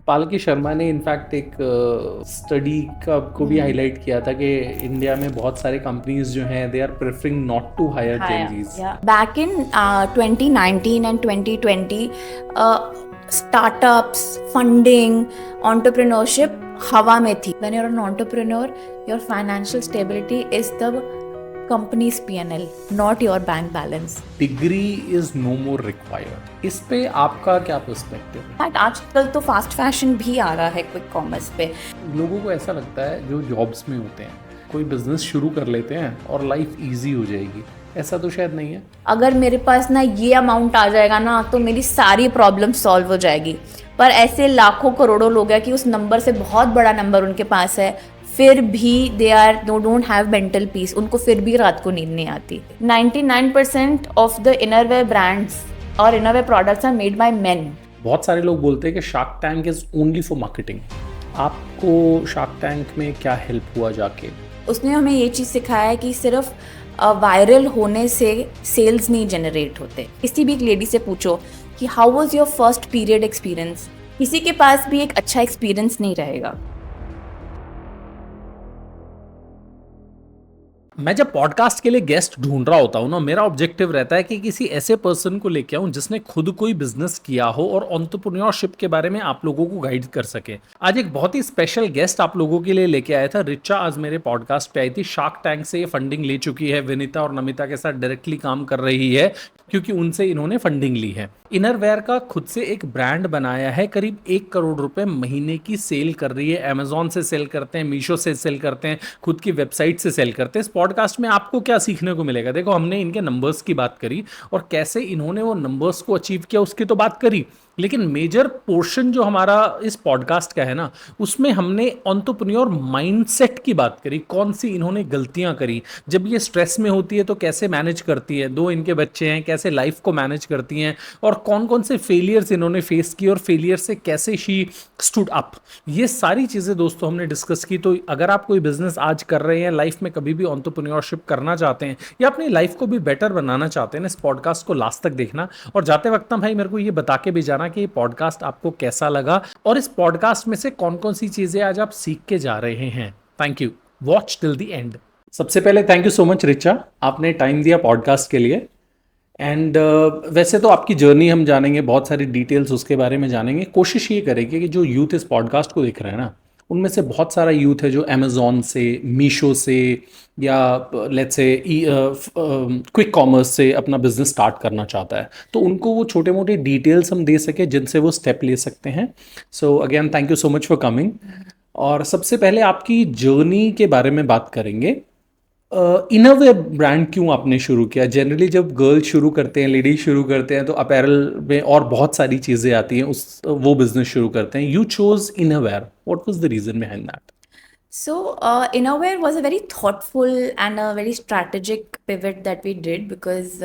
पालकी शर्मा ने इनफैक्ट एक स्टडी का को भी हाईलाइट किया था कि इंडिया में बहुत सारे कंपनीज जो हैं they are preferring not to hire gen Zs. Yeah. Back in 2019 and 2020, startups, funding, entrepreneurship हवा में थी. When you're an entrepreneur, your financial stability is the company's P&L, not your bank balance. Degree is no more required. इस पे आपका क्या perspective है? Fact, आजकल तो फास्ट फैशन भी आ रहा है क्विक कॉमर्स पे. लोगों को ऐसा लगता है जो जॉब्स में होते हैं कोई बिजनेस शुरू कर लेते हैं और लाइफ इजी हो जाएगी. ऐसा तो शायद नहीं है. अगर मेरे पास ना ये अमाउंट आ जाएगा ना तो मेरी सारी प्रॉब्लम सॉल्व हो जाएगी. पर ऐसे लाखों करोड़ों लोग हैं कि उस नंबर से बहुत बड़ा नंबर उनके पास है, फिर भी they don't have mental peace. उनको फिर भी रात को नींद नहीं आती. 99% ऑफ द इनरवेयर ब्रांड्स और innerwear products are made by men. बहुत सारे लोग बोलते हैं कि Shark Tank is only for marketing. आपको शार्क टैंक में क्या हेल्प हुआ जाके? उसने हमें ये चीज़ सिखाया है कि सिर्फ वायरल होने से सेल्स नहीं जनरेट होते. किसी भी एक लेडी से पूछो कि how was your first period experience, किसी के पास भी एक अच्छा एक्सपीरियंस नहीं रहेगा. मैं जब पॉडकास्ट के लिए गेस्ट ढूंढ रहा होता हूँ ना, मेरा ऑब्जेक्टिव रहता है कि किसी ऐसे पर्सन को लेके आऊं जिसने खुद कोई बिजनेस किया हो और एंटरप्रेन्योरशिप के बारे में आप लोगों को गाइड कर सके. आज एक बहुत ही स्पेशल गेस्ट आप लोगों के लिए लेके आया था. रिचा आज मेरे पॉडकास्ट पे आई थी. शार्क टैंक से ये फंडिंग ले चुकी है. विनीता और नमिता के साथ डायरेक्टली काम कर रही है क्योंकि उनसे इन्होंने फंडिंग ली है. इनरवेयर का खुद से एक ब्रांड बनाया है. करीब 1 करोड़ रुपए महीने की सेल कर रही है. अमेजॉन से सेल करते हैं, मीशो से सेल करते हैं, खुद की वेबसाइट से सेल करते हैं. इस पॉडकास्ट में आपको क्या सीखने को मिलेगा? देखो, हमने इनके नंबर्स की बात करी और कैसे इन्होंने वो नंबर्स को अचीव किया उसकी तो बात करी, लेकिन मेजर पोर्शन जो हमारा इस पॉडकास्ट का है ना, उसमें हमने एंटरप्रेन्योर माइंडसेट की बात करी. कौन सी इन्होंने गलतियां करी, जब ये स्ट्रेस में होती है तो कैसे मैनेज करती है, 2 इनके बच्चे हैं, कैसे लाइफ को मैनेज करती हैं, और कौन कौन से फेलियर्स इन्होंने फेस किए और फेलियर से कैसे शी स्टूड अप. ये सारी चीज़ें दोस्तों हमने डिस्कस की. तो अगर आप कोई बिजनेस आज कर रहे हैं, लाइफ में कभी भी एंटरप्रेन्योरशिप करना चाहते हैं या अपनी लाइफ को भी बेटर बनाना चाहते हैं, इस पॉडकास्ट को लास्ट तक देखना. और जाते वक्त ना भाई, मेरे को ये बता के भी जाना कि ये पॉडकास्ट आपको कैसा लगा और इस पॉडकास्ट में से कौन कौन सी चीजें आज आप सीख के जा रहे हैं. Thank you. Watch till the end. सबसे पहले thank you so much Richa, आपने टाइम दिया पॉडकास्ट के लिए. एंड वैसे तो आपकी जर्नी हम जानेंगे, बहुत सारी डिटेल्स उसके बारे में जानेंगे. कोशिश ये करेंगे कि जो यूथ इस पॉडकास्ट को देख रहे हैं ना, उनमें से बहुत सारा यूथ है जो अमेजोन से, मीशो से या लेट्स से क्विक कॉमर्स से अपना बिजनेस स्टार्ट करना चाहता है. तो उनको वो छोटे मोटे डिटेल्स हम दे सके जिनसे वो स्टेप ले सकते हैं. So again thank you so much for coming. और सबसे पहले आपकी जर्नी के बारे में बात करेंगे. इनरवेयर ब्रांड क्यों आपने शुरू किया? जनरली जब गर्ल्स शुरू करते हैं, लेडीज शुरू करते हैं, तो अपैरल में और बहुत सारी चीज़ें आती हैं, उस वो बिजनेस शुरू करते हैं. You chose innerwear. What was the reason behind that? So, Innovare was a very thoughtful and a very strategic pivot that we did because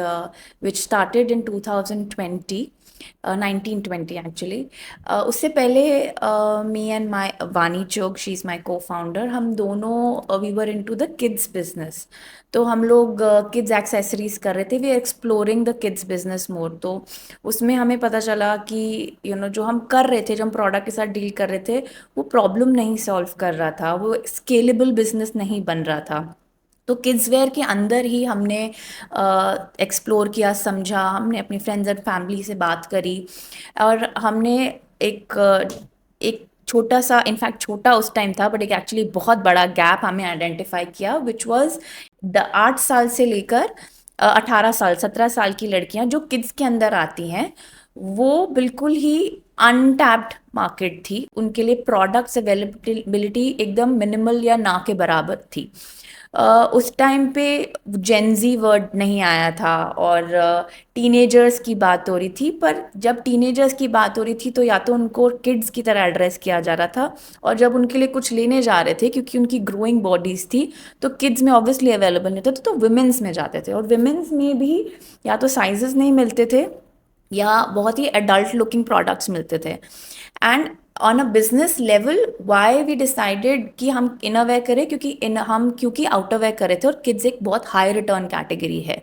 which started in 2020, 1920 actually. उससे पहले me and my Vani Chok, she's my co-founder, हम दोनों we were into the kids business. तो हम लोग kids accessories कर रहे थे. We exploring the kids business more. तो उसमें हमें पता चला कि जो हम कर रहे थे, जो हम प्रोडक्ट के साथ डील कर रहे थे, वो प्रॉब्लम नहीं सॉल्व कर रहा था, वो स्केलेबल बिजनेस नहीं बन रहा था. तो किड्स वेयर के अंदर ही हमने एक्सप्लोर किया, समझा, हमने अपनी फ्रेंड्स एंड फैमिली से बात करी और हमने एक छोटा सा, इनफैक्ट छोटा उस टाइम था बट एक एक्चुअली बहुत बड़ा गैप हमें आइडेंटिफाई किया, विच वाज 8 साल से लेकर 18 साल, 17 साल की लड़कियां जो किड्स के अंदर आती हैं, वो बिल्कुल ही अनटैप्ड मार्केट थी. उनके लिए प्रोडक्ट्स अवेलेबिलिटी एकदम मिनिमल या ना के बराबर थी. उस टाइम पे जेनजी वर्ड नहीं आया था और टीनेजर्स की बात हो रही थी. पर जब टीनेजर्स की बात हो रही थी तो या तो उनको किड्स की तरह एड्रेस किया जा रहा था, और जब उनके लिए कुछ लेने जा रहे थे क्योंकि उनकी ग्रोइंग बॉडीज थी तो किड्स में ऑब्वियसली अवेलेबल नहीं थे, तो विमेंस में जाते थे. और विमेंस में भी या तो साइजेस नहीं मिलते थे या बहुत ही एडल्ट लुकिंग प्रोडक्ट्स मिलते थे. And on a business level why we decided कि हम इनरवेयर करें, क्योंकि हम आउटरवेयर कर रहे थे और किड्स एक बहुत हाई रिटर्न कैटेगरी है.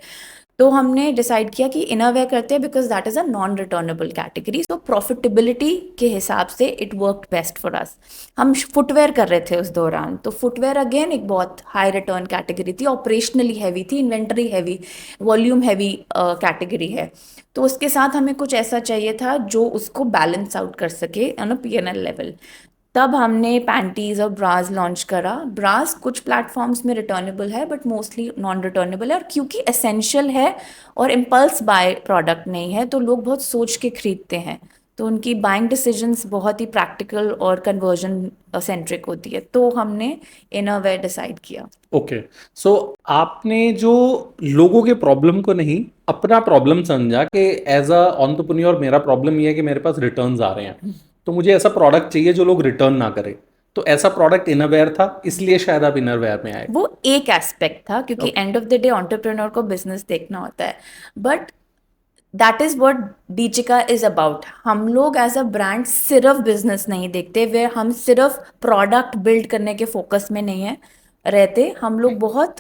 तो हमने डिसाइड किया कि इनरवेयर करते हैं because that is a non returnable category, तो प्रॉफिटेबिलिटी के हिसाब से it work best for us. हम फुटवेयर कर रहे थे उस दौरान, तो फुटवेयर अगेन एक बहुत हाई रिटर्न कैटेगरी थी, ऑपरेशनली हैवी थी, inventory heavy, volume heavy category है। तो उसके साथ हमें कुछ ऐसा चाहिए था जो उसको बैलेंस आउट कर सके ऑन अ P&L लेवल। तब हमने पैंटीज और ब्रास लॉन्च करा। ब्रास कुछ प्लेटफॉर्म्स में रिटर्नेबल है बट मोस्टली नॉन रिटर्नेबल है, और क्योंकि एसेंशियल है और इम्पल्स बाय प्रोडक्ट नहीं है तो लोग बहुत सोच के खरीदते हैं, तो उनकी बाइंग डिसीजंस बहुत ही प्रैक्टिकल और कन्वर्जन सेंट्रिक होती है, तो हमने इनरवेयर डिसाइड किया। ओके, सो आपने जो लोगों के प्रॉब्लम को नहीं, अपना प्रॉब्लम समझा कि एज अ एंटरप्रेन्योर मेरा प्रॉब्लम ये है कि मेरे पास रिटर्न्स आ रहे हैं, तो मुझे ऐसा प्रोडक्ट चाहिए जो लोग रिटर्न ना करें। तो ऐसा प्रोडक्ट इनरवेयर था, इसलिए शायद आप इनरवेयर में आए। वो एक एस्पेक्ट था, क्योंकि okay. End of the day entrepreneur को बिजनेस देखना होता है, but that is what Dchica is about. हम लोग एज अ ब्रांड सिर्फ बिजनेस नहीं देखते, वे हम सिर्फ प्रोडक्ट बिल्ड करने के फोकस में नहीं है रहते। हम लोग बहुत,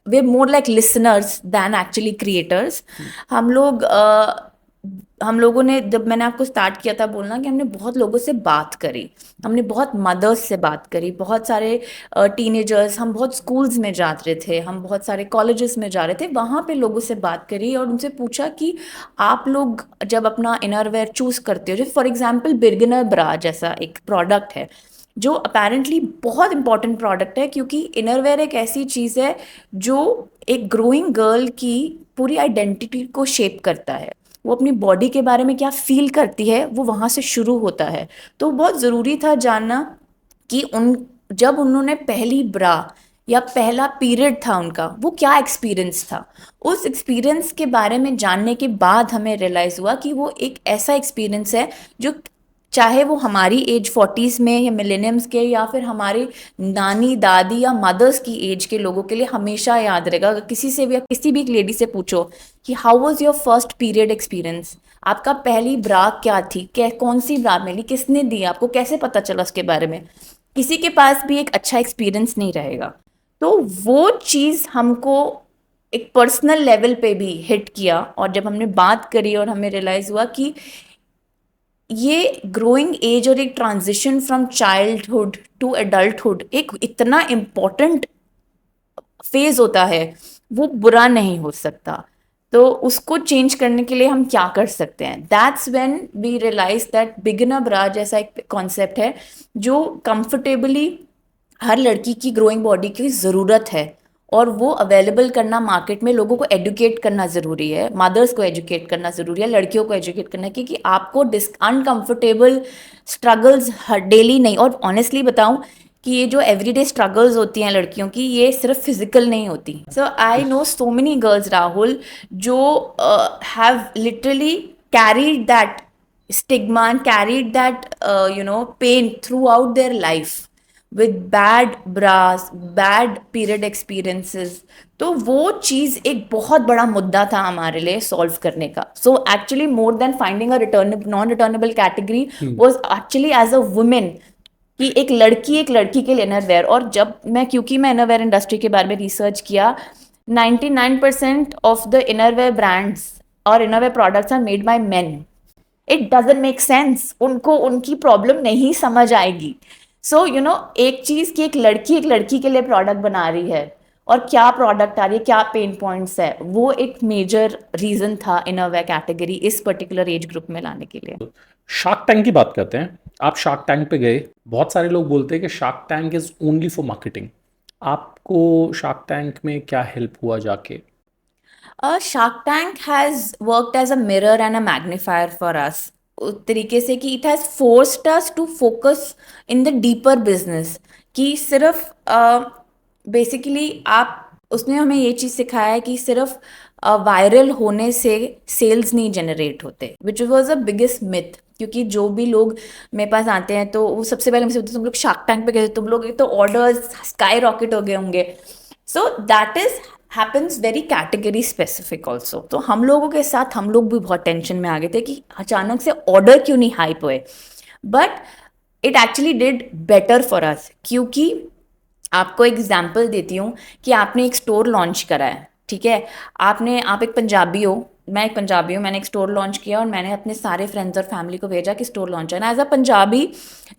we more like listeners than actually creators. हम लोग हम लोगों ने, जब मैंने आपको स्टार्ट किया था बोलना, कि हमने बहुत लोगों से बात करी, हमने बहुत मदर्स से बात करी, बहुत सारे टीनेजर्स, हम बहुत स्कूल्स में जा रहे थे, हम बहुत सारे कॉलेजेस में जा रहे थे, वहाँ पे लोगों से बात करी और उनसे पूछा कि आप लोग जब अपना इनरवेयर चूज करते हो, जैसे फॉर एग्जांपल बिर्गनर ब्रा जैसा एक प्रोडक्ट है जो अपेरेंटली बहुत इंपॉर्टेंट प्रोडक्ट है, क्योंकि इनरवेयर एक ऐसी चीज़ है जो एक ग्रोइंग गर्ल की पूरी आइडेंटिटी को शेप करता है। वो अपनी बॉडी के बारे में क्या फील करती है वो वहाँ से शुरू होता है। तो बहुत ज़रूरी था जानना कि उन, जब उन्होंने पहली ब्रा या पहला पीरियड था उनका, वो क्या एक्सपीरियंस था। उस एक्सपीरियंस के बारे में जानने के बाद हमें रियलाइज़ हुआ कि वो एक ऐसा एक्सपीरियंस है जो, चाहे वो हमारी एज 40s में या मिलेनियम्स के या फिर हमारी नानी दादी या मदर्स की एज के लोगों के लिए हमेशा याद रहेगा। अगर किसी से भी या किसी भी एक लेडी से पूछो कि how was your first period experience, आपका पहली ब्रा क्या थी, क्या कौन सी ब्रा मिली, किसने दी आपको, कैसे पता चला उसके बारे में, किसी के पास भी एक अच्छा एक्सपीरियंस नहीं रहेगा। तो वो चीज़ हमको एक पर्सनल लेवल पे भी हिट किया, और जब हमने बात करी और हमें रियलाइज़ हुआ कि ये ग्रोइंग एज और एक transition from childhood to adulthood एक इतना इम्पोर्टेंट फेज होता है, वो बुरा नहीं हो सकता। तो उसको चेंज करने के लिए हम क्या कर सकते हैं, that's when we realize that beginner bra जैसा एक कॉन्सेप्ट है जो कंफर्टेबली हर लड़की की ग्रोइंग बॉडी की ज़रूरत है, और वो अवेलेबल करना मार्केट में, लोगों को एजुकेट करना ज़रूरी है, मदर्स को एजुकेट करना ज़रूरी है, लड़कियों को एजुकेट करना, क्योंकि आपको अनकंफर्टेबल स्ट्रगल्स हर डेली नहीं, और ऑनेस्टली बताऊं कि ये जो एवरीडे स्ट्रगल्स होती हैं लड़कियों की, ये सिर्फ फिजिकल नहीं होती। So I know so many girls Rahul जो have literally carried that stigma and carried that pain throughout their life with bad bras, bad period experiences। तो वो चीज़ एक बहुत बड़ा मुद्दा था हमारे लिए सॉल्व करने का। So actually more than finding a non returnable category was actually as a women कि एक लड़की के लिए इनरवेयर। और जब मैं, क्योंकि मैं इनरवेयर इंडस्ट्री के बारे में रिसर्च किया, 99% ऑफ द इनरवेयर ब्रांड्स और innerwear products are made by men. It doesn't make sense, उनको उनकी प्रॉब्लम नहीं समझ आएगी। सो एक चीज कि एक लड़की के लिए प्रोडक्ट बना रही है, और क्या प्रोडक्ट आ रही है, क्या पेन पॉइंट्स है, वो एक मेजर रीजन था इनरवेयर कैटेगरी इस पर्टिकुलर एज ग्रुप में लाने के लिए। शार्क टैंक की बात करते हैं। आप शार्क टैंक पे गए, बहुत सारे लोग बोलते हैं कि Shark Tank is only for marketing. आपको शार्क टैंक में क्या हेल्प हुआ जाके? Shark Tank has worked as a mirror and a magnifier for us, उस तरीके से कि it has forced us to focus in the deeper business। कि सिर्फ बेसिकली आप, उसने हमें ये चीज़ सिखाया है कि सिर्फ वायरल होने से सेल्स नहीं जनरेट होते, which was a biggest myth. क्योंकि जो भी लोग मेरे पास आते हैं तो वो सबसे पहले मुझसे बोलते तुम लोग शार्क टैंक पे गए, तुम लोग एक तो ऑर्डर्स स्काई रॉकेट हो गए होंगे। सो that is happens very category specific also. तो हम लोगों के साथ हम लोग भी बहुत टेंशन में आ गए थे कि अचानक से ऑर्डर क्यों नहीं हाइप हुए, but it actually did better for us. क्योंकि आपको एग्जाम्पल देती हूँ कि आपने एक स्टोर लॉन्च करा है, ठीक है। आप एक पंजाबी हो, मैं एक पंजाबी हूँ, मैंने एक स्टोर लॉन्च किया और मैंने अपने सारे फ्रेंड्स और फैमिली को भेजा कि स्टोर लॉन्च है ना। As a Punjabi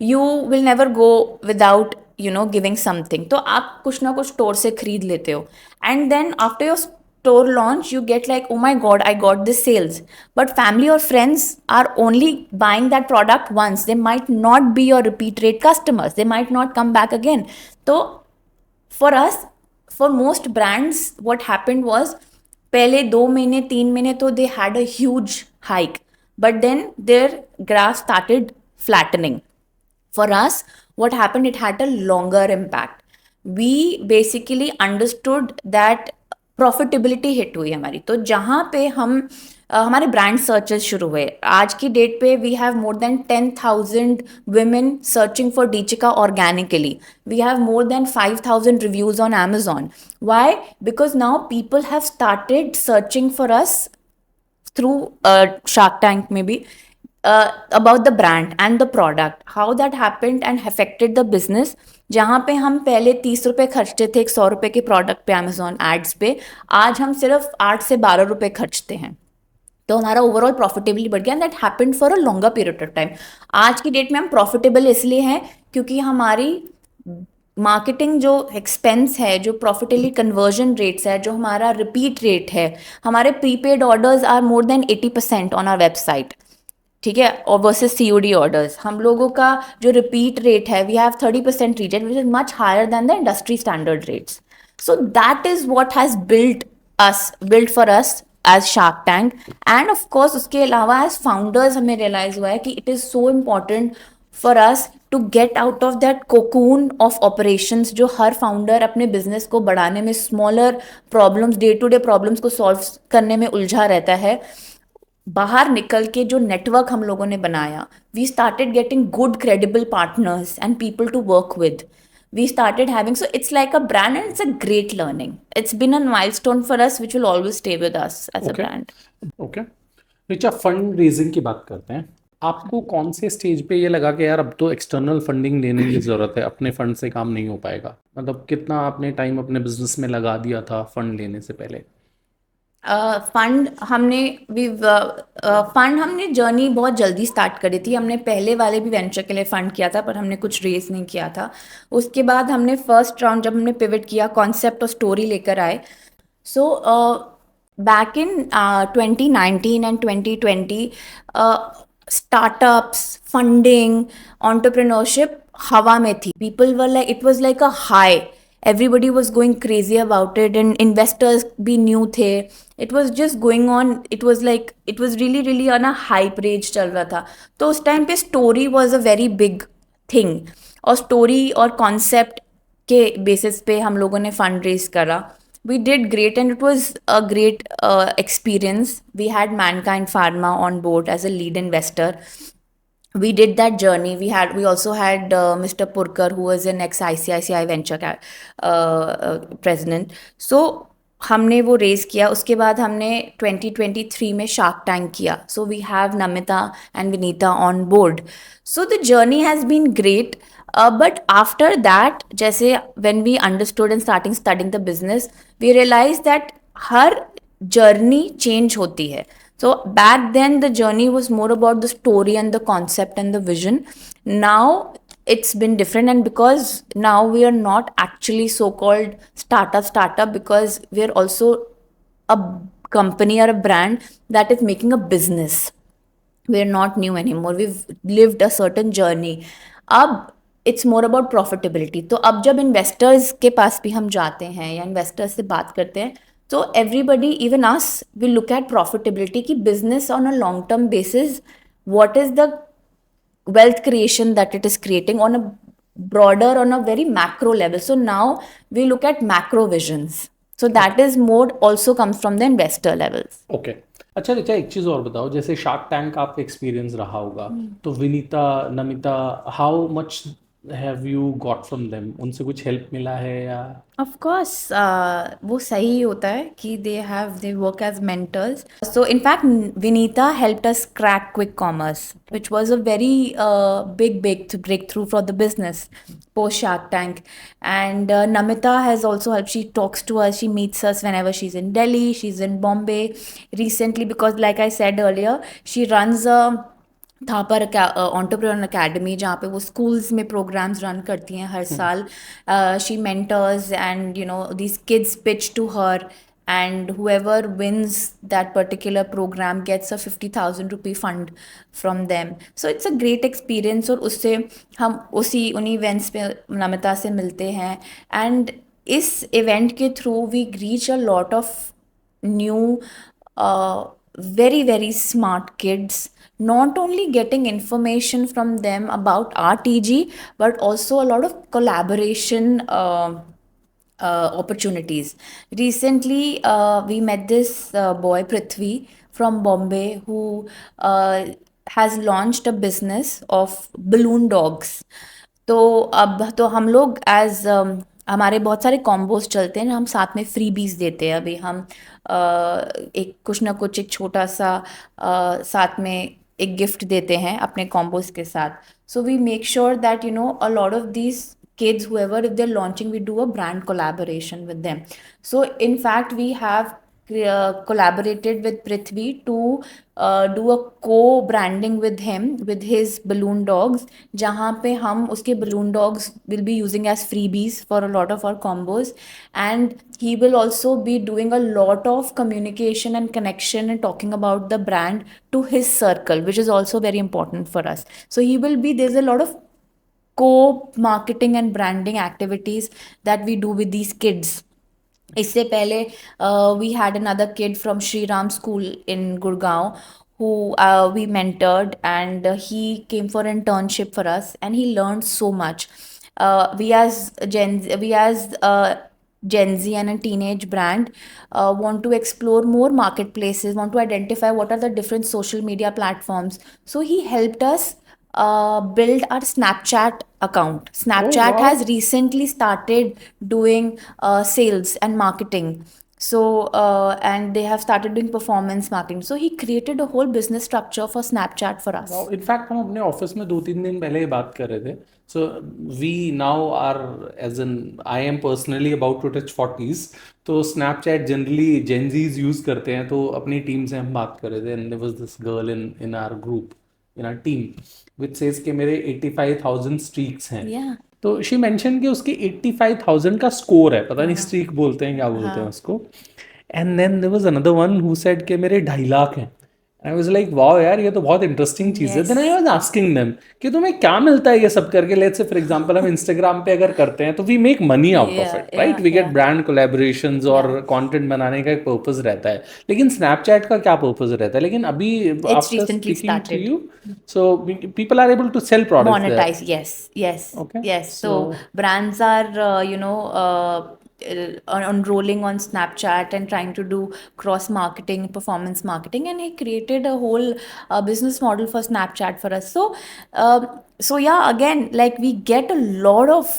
you will never go without giving something. तो आप कुछ ना कुछ स्टोर से खरीद लेते हो, and then after your store launch you get like, oh my god, I got this sales. But family or friends are only buying that product once. They might not be your repeat rate customers, they might not come back again. So for us, for most brands, what happened was, पहले 2 महीने 3 महीने तो they had a huge hike, but then their graph started flattening. For us, what happened, it had a longer impact. We basically understood that profitability hit हुई हमारी। तो जहाँ पे हमारे ब्रांड सर्चेस शुरू हुए, आज की डेट पे we have more than 10,000 women searching for Deepika organically. We have more than 5,000 reviews on Amazon. Why? Because now people have started searching for us through Shark Tank maybe, about the brand and the product, how that happened and affected the business. जहाँ पे हम पहले 30 रुपए खर्चते थे एक 100 रुपए के product पे अमेजोन एड्स पे, आज हम सिर्फ 8 से 12 रुपए खर्चते हैं। तो हमारा ओवरऑल प्रॉफिटेबली बढ़ गया, and that happened for a longer period of time. आज की डेट में हम प्रॉफिटेबल इसलिए हैं क्योंकि हमारी मार्केटिंग जो एक्सपेंस है, जो प्रॉफिटेबली कन्वर्जन रेट्स है, जो हमारा रिपीट रेट है, हमारे prepaid orders are more than 80% on our website, ठीक है। और वर्सेस सीओडी ऑर्डर्स, हम लोगों का जो रिपीट रेट है, we have 30% reason which is much higher than the industry standard rates. So that is what has build for us as Shark Tank. And of course उसके अलावा as founders हमें realise हुआ है कि it is so important for us to get out of that cocoon of operations, जो हर founder अपने business को बढ़ाने में, smaller problems, day to day problems को सॉल्व करने में उलझा रहता है। बाहर निकल के जो नेटवर्क हम लोगों ने बनाया, we started getting good credible partners and people to work with. We started having, so it's like a brand and it's a great learning. It's been a milestone for us which will always stay with us as a brand. Okay Richa, fund raising की बात करते हैं। आपको कौन से stage पे ये लगा कि यार अब तो एक्सटर्नल फंडिंग लेने की ज़रूरत है, अपने फंड से काम नहीं हो पाएगा? मतलब कितना आपने टाइम अपने बिजनेस में लगा दिया था फंड लेने से पहले? फंड हमने जर्नी बहुत जल्दी स्टार्ट करी थी। हमने पहले वाले भी वेंचर के लिए फंड किया था, पर हमने कुछ रेस नहीं किया था। उसके बाद हमने फर्स्ट राउंड जब हमने पिवट किया, कॉन्सेप्ट और स्टोरी लेकर आए। So back in 2019 and 2020, startups, funding, entrepreneurship हवा में थी। People were like, it was like a high, everybody was going crazy about it and investors भी new थे। it was just going on, it was like, it was really really on a hype rage चल रहा था। तो उस time पे story was a very big thing, और story और concept के basis पे हम लोगों ने fund raise करा। we did great and it was a great experience. We had Mankind Pharma on board as a lead investor. We did that journey. We also had Mr. Purkar, who was an ex-ICICI venture president. So हमने वो raise किया। उसके बाद हमने 2023 में Shark Tank किया। So we have Namita and Vineeta on board. So the journey has been great, but after that, जैसे when we understood and starting studying the business, we realize that हर जर्नी चेंज होती है। So back then the journey was more about the story and the concept and the vision. Now it's been different, and because now we are not actually so-called startup, because we are also a company or a brand that is making a business. We are not new anymore. We've lived a certain journey. अब it's more about profitability. तो अब जब investors के पास भी हम जाते हैं या investors से बात करते हैं, so everybody, even us, will look at profitability ki business on a long term basis, what is the wealth creation that it is creating on a broader, on a very macro level. So now we look at macro visions. So that is more also comes from the investor levels. Okay अच्छा रिचा, एक चीज़ और बताओ, जैसे shark tank आपका experience रहा होगा, तो Vinita, Namita, how much have you got from them? उनसे कुछ हेल्प मिला है या? Of course, वो सही होता है कि they work as mentors. So in fact, Vinita helped us crack quick commerce, which was a very big breakthrough for the business post Shark Tank. And Namita has also helped. She talks to us, she meets us whenever she's in Delhi, she's in Bombay recently, because like I said earlier, she runs a Thapar entrepreneur academy जहाँ पे वो schools में programmes run करती हैं हर साल. She mentors and these kids pitch to her, and whoever wins that particular program gets a 50,000 rupee fund from them. So it's a great experience. और उससे हम उन्हीं इवेंट्स पे नमिता से मिलते हैं, एंड इस इवेंट के through we reach a lot of new very smart kids, not only getting information from them about RTG, but also a lot of collaboration opportunities. Recently we met this boy Prithvi from Bombay, who has launched a business of balloon dogs. तो अब तो हम लोग as हमारे बहुत सारे combos चलते हैं, हम साथ में फ्रीबीज देते हैं. अभी हम एक कुछ ना कुछ एक छोटा सा साथ में एक गिफ्ट देते हैं अपने कॉम्बोज के साथ. So we make sure that a lot of these kids, whoever, if they're launching, we do a brand collaboration with them. So in fact we have collaborated with Prithvi to do a co-branding with him with his balloon dogs, जहाँ पे हम उसके balloon dogs will be using as freebies for a lot of our combos, and he will also be doing a lot of communication and connection and talking about the brand to his circle, which is also very important for us. So he will be, there's a lot of co-marketing and branding activities that we do with these kids. इससे पहले we had another kid from Shri Ram School in Gurgaon who we mentored, and he came for internship for us, and he learned so much. We as Gen Z and a teenage brand want to explore more marketplaces, want to identify what are the different social media platforms. So he helped us build our Snapchat account. Oh Snapchat wow. has recently started doing sales and marketing. So, and they have started doing performance marketing. So, he created a whole business structure for Snapchat for us. In fact हम अपने office में 2-3 दिन पहले ही बात कर रहे थे. So we now are as an I am personally about to touch 40s. तो स्नैपचैट जनरली जेनजीज यूज़ करते हैं. तो अपनी टीम से हम बात कर रहे थे, and there was this girl in our group, in our team, which says कि मेरे 85,000 स्ट्रीक्स हैं. Yeah. तो शी मेंशन कि उसकी 85,000 का स्कोर है, पता नहीं स्ट्रीक बोलते हैं क्या बोलते हैं उसको. And then there was another one who said कि मेरे 2.5 लाख हैं. आई वाज लाइक वाओ यार, ये तो बहुत इंटरेस्टिंग चीज़ है. Then I was asking them कि तुम्हें क्या मिलता है ये सब करके. लेट्स से फॉर एग्जांपल हम इंस्टाग्राम पे अगर करते हैं तो we make money out of it, right? We get brand collaborations और कंटेंट बनाने का एक पर्पस रहता है. लेकिन स्नैपचैट का क्या पर्पस रहता है? लेकिन अभी after recently speaking to started. You, so people are able to sell products there. Monetize, yes. Okay. Yes. So So brands are enrolling on Snapchat and trying to do cross marketing, performance marketing, and he created a whole business model for Snapchat for us. So yeah, again, like we get a lot of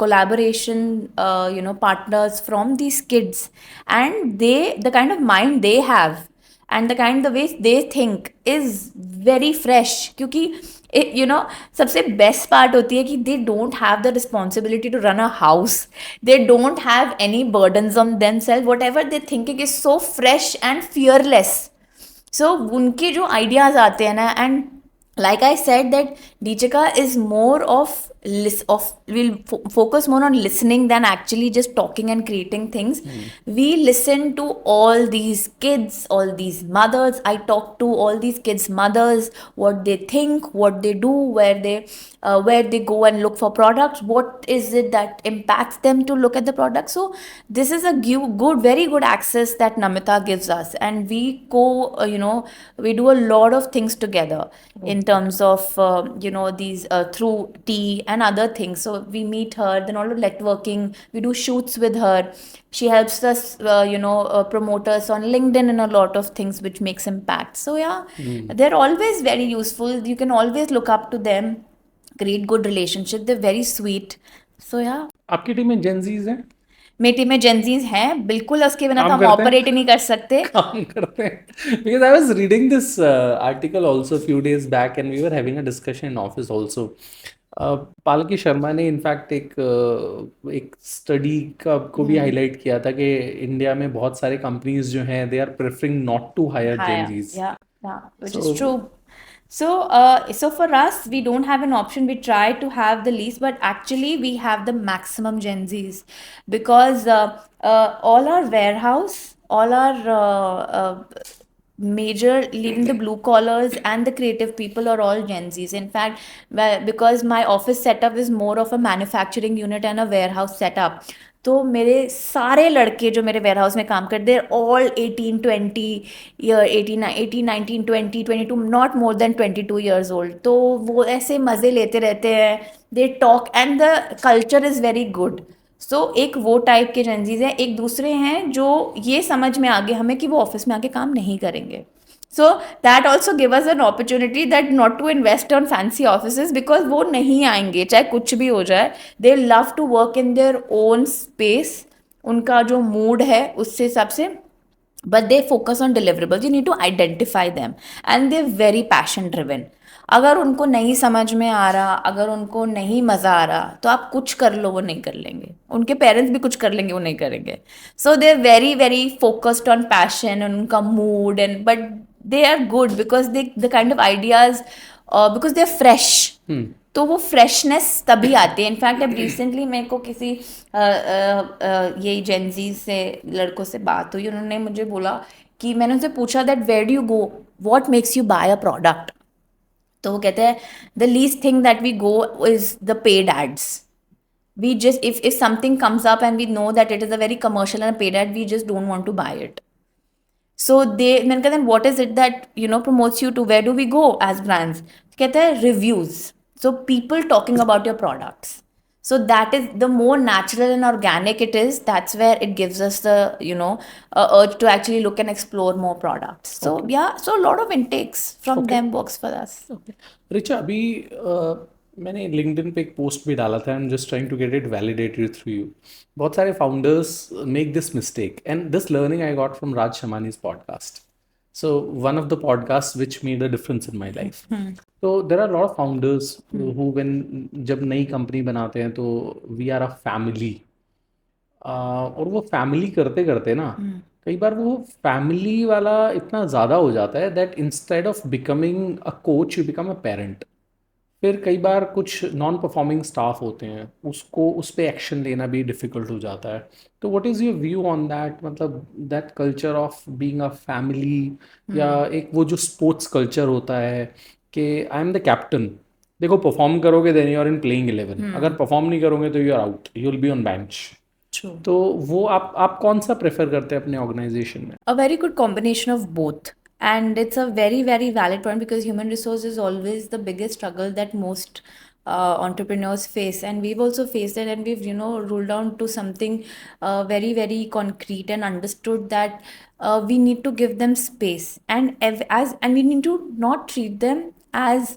collaboration partners from these kids, and the kind of mind they have and the way they think is very fresh, क्योंकि सबसे best part होती है कि they don't have the responsibility to run a house. They don't have any burdens on themselves. Whatever they thinking is so fresh and fearless. So उनके जो ideas आते हैं ना, and like I said, that Deechika is more will focus more on listening than actually just talking and creating things. We listen to all these kids, all these mothers. I talk to all these kids' mothers, what they think, what they do, where they go and look for products, what is it that impacts them to look at the product. So this is a very good access that Namita gives us, and we we do a lot of things together in terms of these through tea and other things. So we meet her, then all the networking, we do shoots with her. She helps us promote us on LinkedIn and a lot of things which makes impact. So yeah, they're always very useful. You can always look up to them. great good relationship, they're very sweet. So yeah, आपकी team में Gen Zs हैं? मेरी team में Gen Zs हैं बिल्कुल, उसके बिना तो काम हम करते हैं? ऑपरेट ही नहीं कर सकते. काम करते हैं? Because I was reading this article also a few days back and we were having a discussion in office also. पालकी शर्मा ने इनफैक्ट एक स्टडी का को भी हाईलाइट किया था कि इंडिया में बहुत सारे कंपनीज जो हैं they are preferring not to hire Higher. Gen Zs. Yeah, which is so true. So for us, we don't have an option. We try to have the least, but actually we have the maximum Gen Zs because all our warehouse, all our major, leaving the blue collars and the creative people are all Gen Zs. In fact, because my office setup is more of a manufacturing unit and a warehouse setup. तो मेरे सारे लड़के जो मेरे ware house में काम करते हैं all 18-20 year, 18-19-20-22, not more than 22 years old. तो वो ऐसे मज़े लेते रहते हैं, they talk and the culture is very good. So एक वो टाइप के जेंजीज हैं. एक दूसरे हैं जो ये समझ में आ गए हमें कि वो ऑफिस में आके काम नहीं करेंगे. So that also give us an opportunity that not to invest on fancy offices because वो नहीं आएंगे चाहे कुछ भी हो जाए. They love to work in their own space. उनका जो मूड है उससे हिसाब से, but they focus on deliverables. You need to identify them and they're very passion driven. अगर उनको नहीं समझ में आ रहा, अगर उनको नहीं मज़ा आ रहा, तो आप कुछ कर लो वो नहीं कर लेंगे. उनके पेरेंट्स भी कुछ कर लेंगे वो नहीं करेंगे. So they are very very focused on passion, उनका mood and but they are good because they the kind of ideas because they're fresh. तो वो फ्रेशनेस तभी आती है. इनफैक्ट अब रिसेंटली मेरे को किसी यही जेंजी से लड़कों से बात हुई. उन्होंने मुझे बोला कि मैंने उनसे पूछा that where do you go, what makes you buy a product. तो वो कहते हैं the least thing that we go is the paid ads. We just if something comes up and we know that it is a very commercial and a paid ad, we just don't want to buy it. So मैंने कहा then what is it that promotes you to where do we go as brands. कहते हैं reviews. So people talking about your products. So that is the more natural and organic it is, that's where it gives us the urge to actually look and explore more products. So yeah, so a lot of intakes from them works for us. Richa, अभी मैंने LinkedIn पे एक post भी डाला था. I am just trying to get it validated through you. बहुत सारे founders make this mistake and this learning I got from Raj Shamani's podcast. So one of the podcast which made a difference in my life. तो there are lot of founders who when जब नई company बनाते हैं तो we are a family. और वो family करते करते ना कई बार वो फैमिली वाला इतना ज़्यादा हो जाता है that instead of becoming a coach you become a parent. फिर कई बार कुछ नॉन परफॉर्मिंग स्टाफ होते हैं, उसको उस पे एक्शन लेना भी डिफ़िकल्ट हो जाता है. तो what is your view on that, मतलब that culture of being a family या एक वो जो स्पोर्ट्स कल्चर होता है कि आई एम द कैप्टन, देखो परफॉर्म करोगे then you are in playing 11, अगर परफॉर्म नहीं करोगे तो you are out, you will be on bench. True. तो वो आप कौन सा प्रेफर करते हैं अपने ऑर्गेनाइजेशन में? A very good combination of both. And it's a very, very valid point because human resource is always the biggest struggle that most entrepreneurs face. And we've also faced it, and we've, ruled down to something very, very concrete and understood that we need to give them space. And we need to not treat them as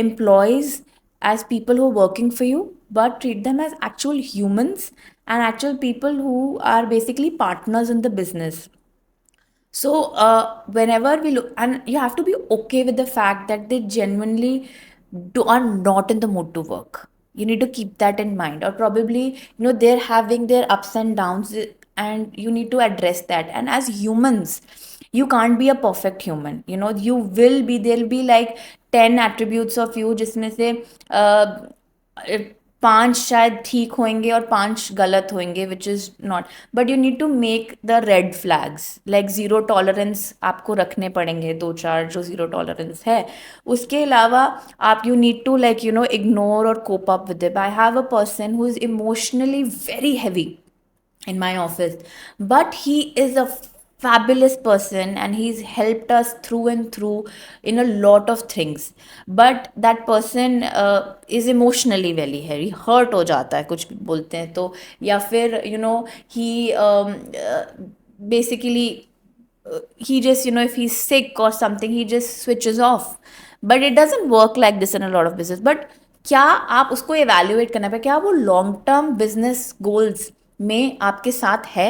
employees, as people who are working for you, but treat them as actual humans and actual people who are basically partners in the business. So whenever we look, and you have to be okay with the fact that they genuinely are not in the mood to work. You need to keep that in mind, or probably they're having their ups and downs, and you need to address that. And as humans, you can't be a perfect human. You will be, there'll be like 10 attributes of you जिसमें से पांच शायद ठीक होंगे और पांच गलत होंगे, which is not. But you need to make the red flags like zero tolerance आपको रखने पड़ेंगे, दो चार जो ज़ीरो टॉलरेंस है. उसके अलावा आप यू नीड टू इग्नोर और cope up with it. I have a person who is emotionally very heavy in my office, but he is a fabulous person and he's helped us through and through in a lot of things. But that person is emotionally very heavy, hurt हो जाता है कुछ भी बोलते हैं तो, या फिर he basically he just if he's sick or something he just switches off. But it doesn't work like this in a lot of business. But क्या आप उसको एवेल्युएट करना पे, क्या वो लॉन्ग टर्म बिजनेस गोल्स में आपके साथ है?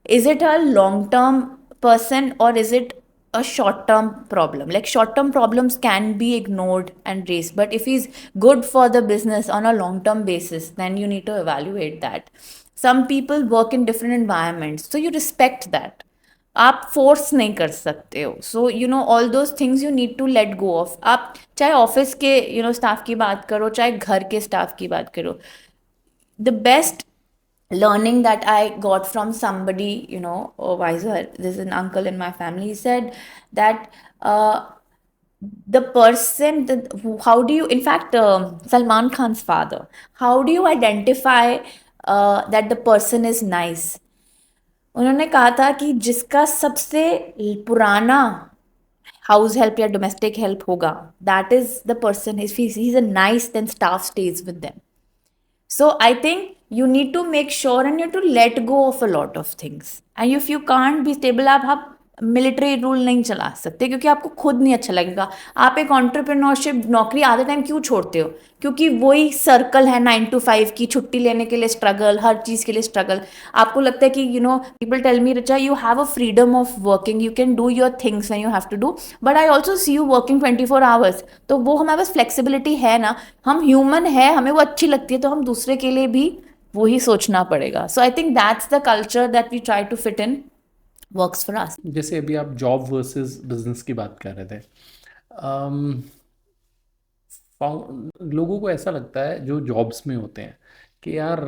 Is it a long term person or is it a short term problem? Like short term problems can be ignored and raised, but if he's good for the business on a long term basis, then you need to evaluate that. Some people work in different environments, so you respect that. आप force नहीं कर सकते हो, so you know all those things you need to let go of. आप चाहे office के staff की बात करो, चाहे घर के स्टाफ की बात करो, the best learning that I got from somebody, wiser, there's an uncle in my family, he said that the person, how do you, in fact, Salman Khan's father, how do you identify that the person is nice? उन्होंने कहा था कि जिसका सबसे पुराना house help या domestic help होगा, that is the person, if he is a nice, then staff stays with them. So I think you need to make sure and you have to let go of a lot of things. And if you can't be stable, आप military rule नहीं चला सकते, क्योंकि आपको खुद नहीं अच्छा लगेगा. आप एक ऑन्टरप्रेन्योरशिप नौकरी आधे टाइम क्यों छोड़ते हो? क्योंकि वही सर्कल है 9 to 5 की, छुट्टी लेने के लिए स्ट्रगल, हर चीज़ के लिए स्ट्रगल. आपको लगता है कि people tell me, Richa, you have a freedom of working, you can do your things when you have to do, but I also see you working 24 hours. तो वो हमारे पास फ्लेक्सिबिलिटी है ना, हम ह्यूमन है, हमें वो अच्छी लगती है, तो हम दूसरे के लिए भी वही सोचना पड़ेगा. So I think that's the culture that we try to fit in, works for us. जैसे अभी आप जॉब वर्सेस बिजनेस की बात कर रहे थे, लोगों को ऐसा लगता है जो जॉब्स में होते हैं कि यार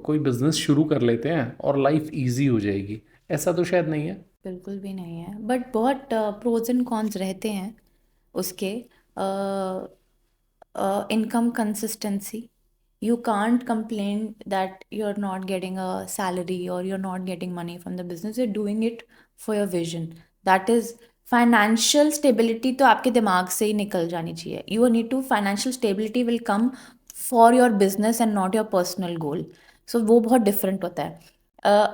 कोई बिजनेस शुरू कर लेते हैं और लाइफ इजी हो जाएगी. ऐसा तो शायद नहीं है. बिल्कुल भी नहीं है, बट बहुत प्रोज एंड कॉन्स रहते हैं उसके. Income consistency, you can't complain that you're not getting a salary or you're not getting money from the business. You're doing it for your vision. That is financial stability. तो आपके दिमाग से ही निकल जानी चाहिए. You need to, financial stability will come for your business and not your personal goal. So वो बहुत different होता है.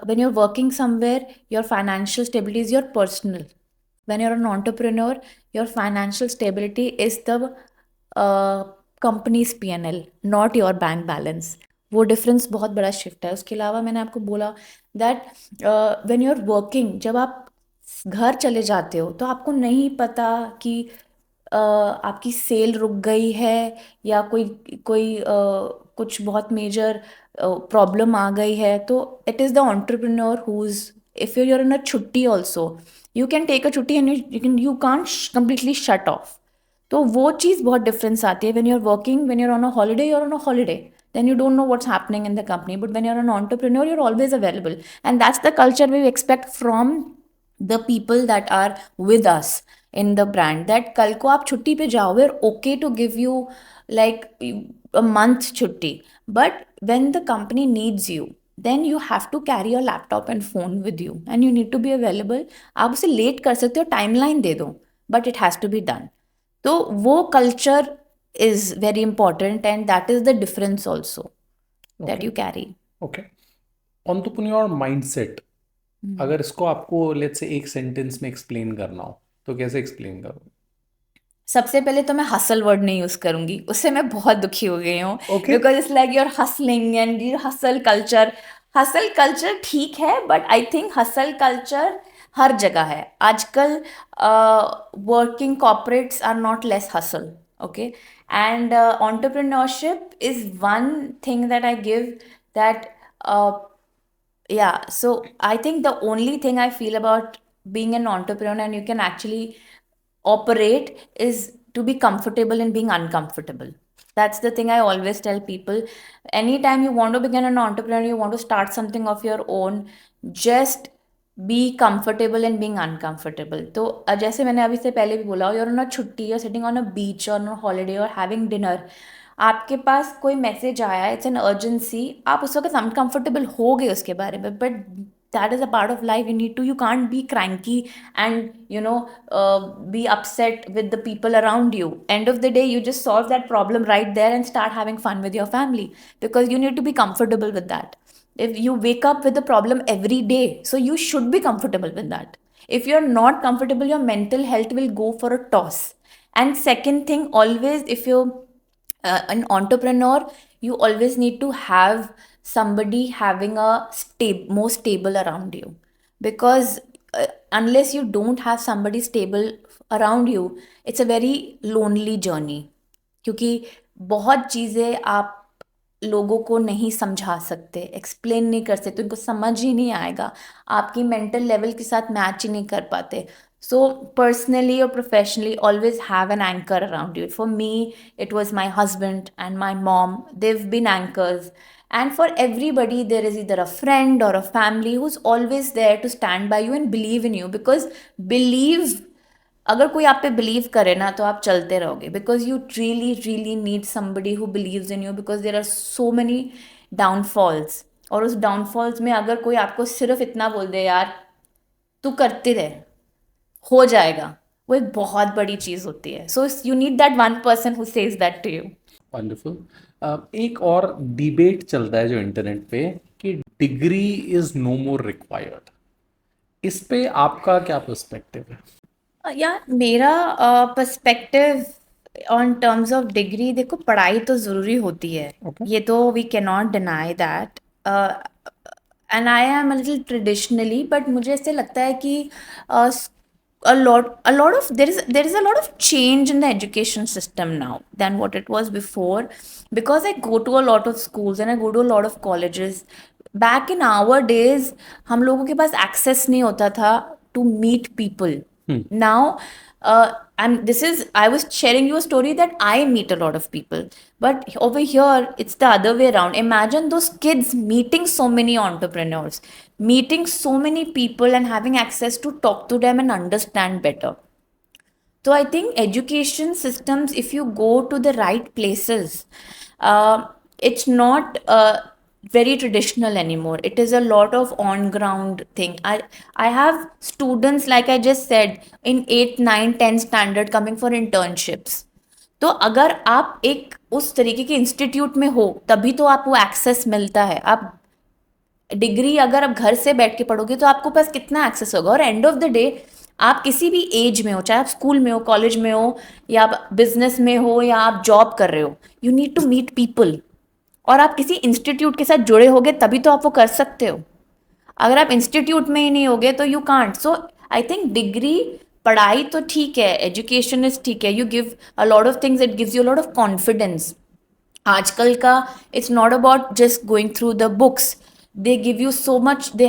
When you're working somewhere, your financial stability is your personal. When you're an entrepreneur, your financial stability is the companies P&L, not your bank balance. वो difference बहुत बड़ा shift है. उसके अलावा मैंने आपको बोला that when you are working, जब आप घर चले जाते हो तो आपको नहीं पता कि आपकी सेल रुक गई है या कोई कोई कुछ बहुत मेजर प्रॉब्लम आ गई है. तो it is the entrepreneur who's, if you're in a छुट्टी also, you can take a छुट्टी and you can't completely shut off. तो वो चीज़ बहुत डिफरेंस आती है. When you are working, when you are on a holiday, you are on a holiday, then you don't know what's happening in the company. But when you're an entrepreneur, you're always available, and that's the culture we expect from the people that are with us in the brand. That कल को आप छुट्टी पे जाओ, we're okay to give you like a month छुट्टी, but when the company needs you, then you have to carry your laptop and phone with you and you need to be available. आप उसे late कर सकते हो, timeline दे दो, but it has to be done. तो वो culture is very important and that is the difference also that you carry. Okay. Entrepreneur mindset, अगर इसको आपको लेट्स से एक सेंटेंस में एक्सप्लेन करना हो तो कैसे एक्सप्लेन करोगे? सबसे पहले तो मैं हसल वर्ड नहीं यूज करूंगी, उससे मैं बहुत दुखी हो गई हूँ. Okay. Because it's like your hustling and you hustle culture. Hustle culture ठीक है, but I think hustle culture हर जगह है आजकल. Working corporates are not less hustle, okay, and entrepreneurship is one thing that I give that yeah. So I think the only thing I feel about being an entrepreneur and you can actually operate is to be comfortable in being uncomfortable. That's the thing I always tell people. Anytime you want to become an entrepreneur, you want to start something of your own, just be comfortable in being uncomfortable. तो जैसे मैंने अभी से पहले भी बोला, you're on a छुट्टी, you're sitting on a beach or on a holiday or having dinner, आपके पास कोई मैसेज आया, इट्स एन अर्जेंसी, आप उस वक्त अनकंफर्टेबल हो गए उसके बारे में, but that is a part of life. You can't be cranky and be upset with the people around you. End of the day, you just solve that problem right there and start having fun with your family, because you need to be comfortable with that. If you wake up with a problem every day, so you should be comfortable with that. If you're not comfortable, your mental health will go for a toss. And second thing, always, if you An entrepreneur, you always need to have somebody having a more stable around you, because unless you don't have somebody stable around you, it's a very lonely journey. क्योंकि बहुत चीज़ें आप लोगों को नहीं समझा सकते, explain नहीं कर सकते, उनको समझ ही नहीं आएगा, आपकी मेंटल लेवल के साथ मैच ही नहीं कर पाते. So personally or professionally, always have an anchor around you. For me, it was my husband and my mom. They've been anchors. And for everybody, there is either a friend or a family who's always there to stand by you and believe in you. Because believe, अगर कोई आप पे believe करे ना तो आप चलते रहोगे, because you really really need somebody who believes in you, because there are so many downfalls. और उस डाउनफॉल्स में अगर कोई आपको सिर्फ इतना बोल दे, यार तू करते रहे, हो जाएगा, वो एक बहुत बड़ी चीज होती है. So you need that one person who says that to you. Wonderful. एक और डिबेट चलता है जो इंटरनेट पे कि degree is no more required. इस पे आपका क्या पर्सपेक्टिव है? यार मेरा perspective on terms of degree, देखो पढ़ाई तो ज़रूरी होती है. Okay. ये तो we can not deny that. And I am little traditionally, but मुझे ऐसे लगता है कि a lot of there is a lot of change in the education system now than what it was before, because I go to a lot of schools and I go to a lot of colleges. Back in our days, हम लोगों के पास access नहीं होता था to meet people. Now, I was sharing you a story that I meet a lot of people, but over here it's the other way around. Imagine those kids meeting so many entrepreneurs, meeting so many people and having access to talk to them and understand better. So I think education systems, if you go to the right places, it's not very traditional anymore. It is a lot of on ground thing. I have students, like I just said, in 8 9 10 standard coming for internships. तो अगर आप एक उस तरीके के institute में हो तभी तो आपको एक्सेस मिलता है. आप डिग्री अगर आप घर से बैठ के पढ़ोगे तो आपको पास कितना एक्सेस होगा. और एंड ऑफ द डे आप किसी भी एज में हो, चाहे आप स्कूल में हो, कॉलेज में हो, या आप बिजनेस में हो, या आप जॉब कर रहे हो, you need to meet people. और आप किसी इंस्टीट्यूट के साथ जुड़े होगे तभी तो आप वो कर सकते हो. अगर आप इंस्टीट्यूट में ही नहीं होगे तो you can't. So I think degree, पढ़ाई तो ठीक है, एजुकेशन इज ठीक है, you give a lot of things, it gives you a lot of confidence. आजकल का it's not about just going through the books. They give you so much. They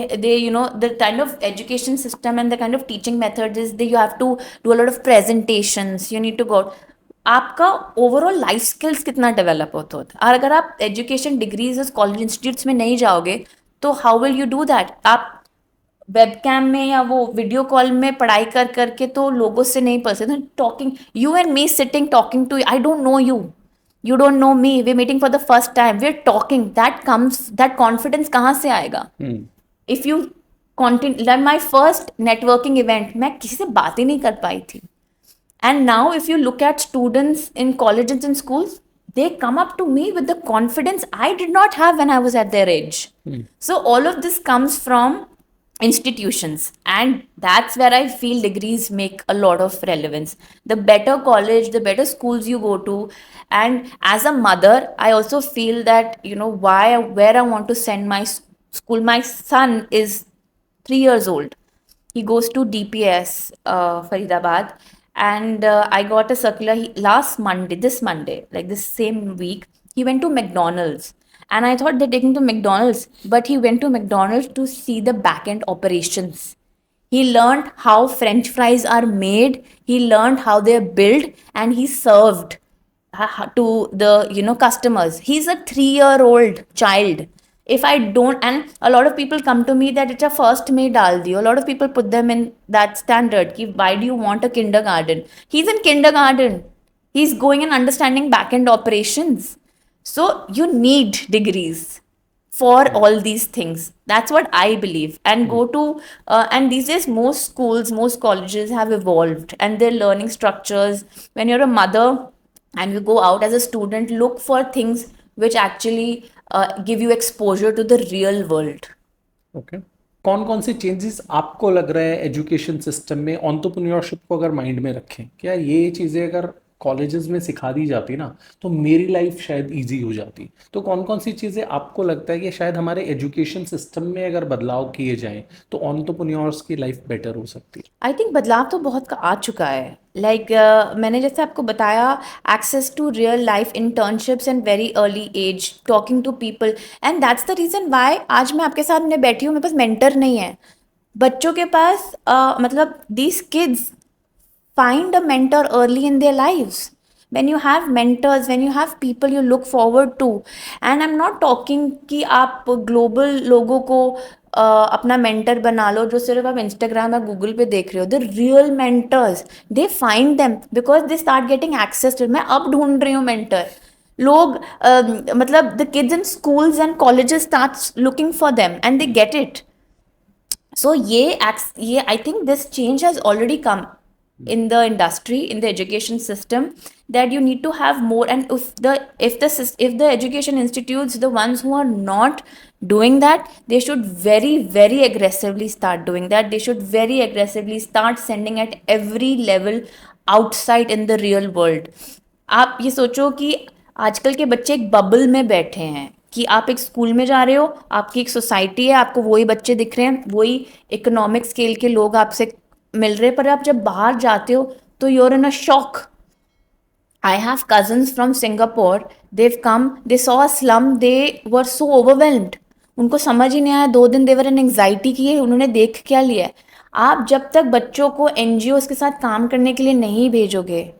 the kind of education system and the kind of teaching method is that you have to do a lot of presentations. You need to go. आपका overall life skills कितना develop होता है. और अगर आप education degrees college institutes में नहीं जाओगे तो how will you do that. आप वेबकैम में या वो वीडियो कॉल में पढ़ाई कर करके तो लोगों से नहीं पढ़ सकते. Talking, you and me sitting talking to, I don't know you, you don't know me, we're meeting for the first time, we're talking, that confidence कहाँ से आएगा. if you continue, like my first networking event, मैं किसी से बात ही नहीं कर पाई थी. and now if you look at students in colleges and schools, they come up to me with the confidence I did not have when I was at their age. So all of this comes from institutions, and that's where I feel degrees make a lot of relevance. The better college, the better schools you go to. And as a mother, I also feel that, where I want to send my school. My son is 3 years old. He goes to DPS Faridabad, and I got a circular this Monday, like this same week, he went to McDonald's. And I thought they're taking to McDonald's, but he went to McDonald's to see the back-end operations. He learned how French fries are made. He learned how they're built, and he served to the customers. He's a 3-year-old child. If I don't, and a lot of people come to me that it's a first में डाल दियो. A lot of people put them in that standard. कि why do you want a kindergarten? He's in kindergarten. He's going and understanding back-end operations. So you need degrees for all these things. That's what I believe. And go to and these days most schools, most colleges have evolved, and their learning structures. When you're a mother and you go out as a student, look for things which actually give you exposure to the real world. Okay. कौन कौन से changes आपको लग रहा है education system में entrepreneurship को अगर माइंड में रखें, क्या ये चीज़ें अगर कॉलेजेस में सिखा दी जाती ना, तो मेरी लाइफ शायद इजी हो जाती। तो कौन कौन सी चीज़ें आपको लगता है कि शायद हमारे एजुकेशन सिस्टम में अगर बदलाव किए जाएं तो एंटरप्रेन्योर्स की लाइफ बेटर हो सकती है? आई थिंक बदलाव तो बहुत का आ चुका है। लाइक मैंने जैसे आपको बताया, access to real life internships and very early age, talking to people, and that's the reason why आज मैं आपके सामने बैठी हूँ। मेरे पास मेंटर नहीं है। बच्चों के पास मतलब these kids find a mentor early in their lives. When you have mentors, when you have people you look forward to, and I'm not talking कि आप ग्लोबल लोगों को अपना मेंटर बना लो जो सिर्फ आप इंस्टाग्राम या गूगल पे देख रहे हो। The real mentors, they find them because they start getting access to. मैं अब ढूंढ रही हूँ मेंटर। लोग मतलब the kids in schools and colleges start looking for them and they get it. So ये I think this change has already come in the industry, in the education system, that you need to have more. And if the education institutes, the ones who are not doing that, they should very aggressively start doing that. They should very aggressively start sending at every level outside in the real world. आप ये सोचो कि आजकल के बच्चे एक bubble में बैठे हैं कि आप एक स्कूल में जा रहे हो, आपकी एक सोसाइटी है, आपको वही बच्चे दिख रहे हैं, वही इकोनॉमिक स्केल के लोग आपसे मिल रहे हैं, पर आप जब बाहर जाते हो तो you're in a shock. I have cousins from Singapore. They've come, they saw a slum, they were so overwhelmed. उनको समझ ही नहीं आया 2 दिन देवर इन एंग्जाइटी की है, उन्होंने देख क्या लिया है। आप जब तक बच्चों को एनजीओ के साथ काम करने के लिए नहीं भेजोगे,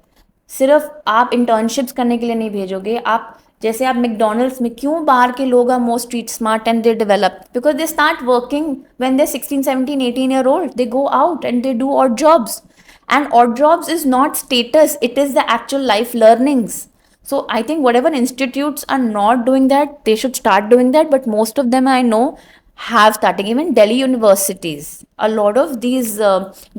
सिर्फ आप इंटर्नशिप्स करने के लिए नहीं भेजोगे, आप जैसे आप मैकडोनल्ड्स में क्यों बाहर के लोग are more street smart and they develop because they start working when they 16 17 18 year old, they go out and they do odd jobs. And odd jobs is not status, it is the actual life learnings. So I think whatever institutes are not doing that, they should start doing that. But most of them I know have starting. Even Delhi universities, a lot of these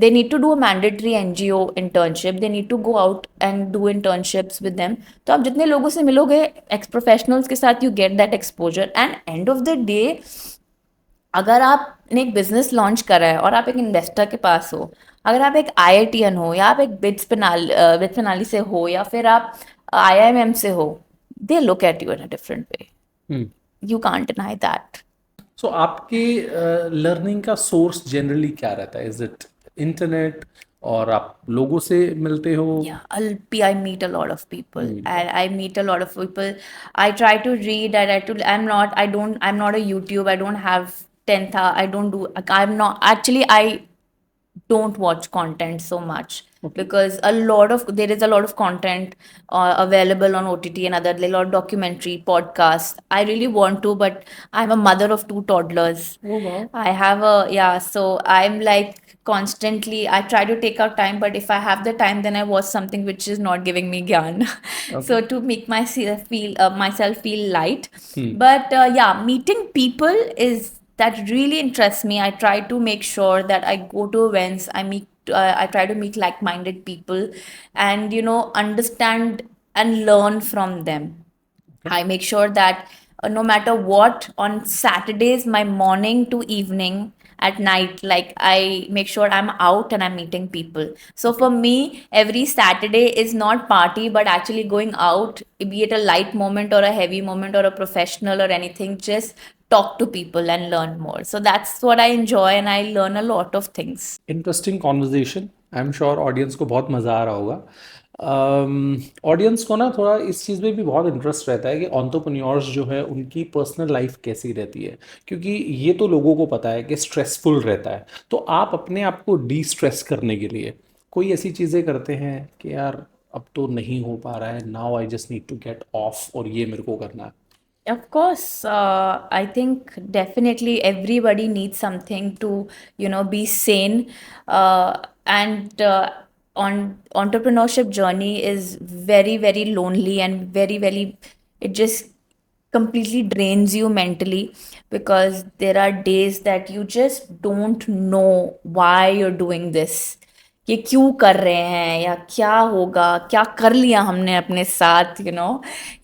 they need to do a mandatory NGO internship. They need to go out and do internships with them. तो आप जितने लोगों से मिलोगे ex professionals के साथ, you get that exposure. And end of the day, अगर आपने एक बिजनेस लॉन्च करा है और आप एक इन्वेस्टर के पास हो, अगर आप एक IITian हो या आप एक बिट्स पेनाली से हो या फिर आप IIM से हो, they look at you in a different way. You can't deny that. So आपके लर्निंग का सोर्स जनरली क्या रहता है? इज इट इंटरनेट, और आप लोगों से मिलते हो? Yeah, I meet a lot of people. I meet a lot of people. I try to read. I'm not a YouTube. I don't have 10th. I don't do. I'm not actually. I don't watch content so much because there is a lot of content available on OTT and other, a lot of documentary podcasts. I really want to, but I'm a mother of 2 toddlers. Oh, wow. I have so I'm like constantly, I try to take out time, but if I have the time, then I watch something which is not giving me gyan. So to make myself feel light. But yeah, meeting people is that really interests me. I try to make sure that I go to events, I try to meet like-minded people and understand and learn from them. I make sure that no matter what, on Saturdays, my morning to evening, at night, like I make sure I'm out and I'm meeting people. So for me, every Saturday is not party, but actually going out, be it a light moment or a heavy moment or a professional or anything, just talk to people and learn more. So that's what I enjoy, and I learn a lot of things. Interesting conversation. I am sure audience को बहुत मज़ा आ रहा होगा। Audience को ना थोड़ा इस चीज़ में भी बहुत इंटरेस्ट रहता है कि एंटरप्रेन्योर्स जो है उनकी पर्सनल लाइफ कैसी रहती है, क्योंकि ये तो लोगों को पता है कि स्ट्रेसफुल रहता है। तो आप अपने आप को डी स्ट्रेस करने के लिए कोई ऐसी चीज़ें करते हैं कि यार अब तो नहीं हो पा रहा है, now I just need to get off, और ये मेरे को करना है? Of course, I think definitely everybody needs something to, be sane. And on entrepreneurship journey is very lonely and very, it just completely drains you mentally, because there are days that you just don't know why you're doing this. ये क्यों कर रहे हैं या क्या होगा, क्या कर लिया हमने अपने साथ,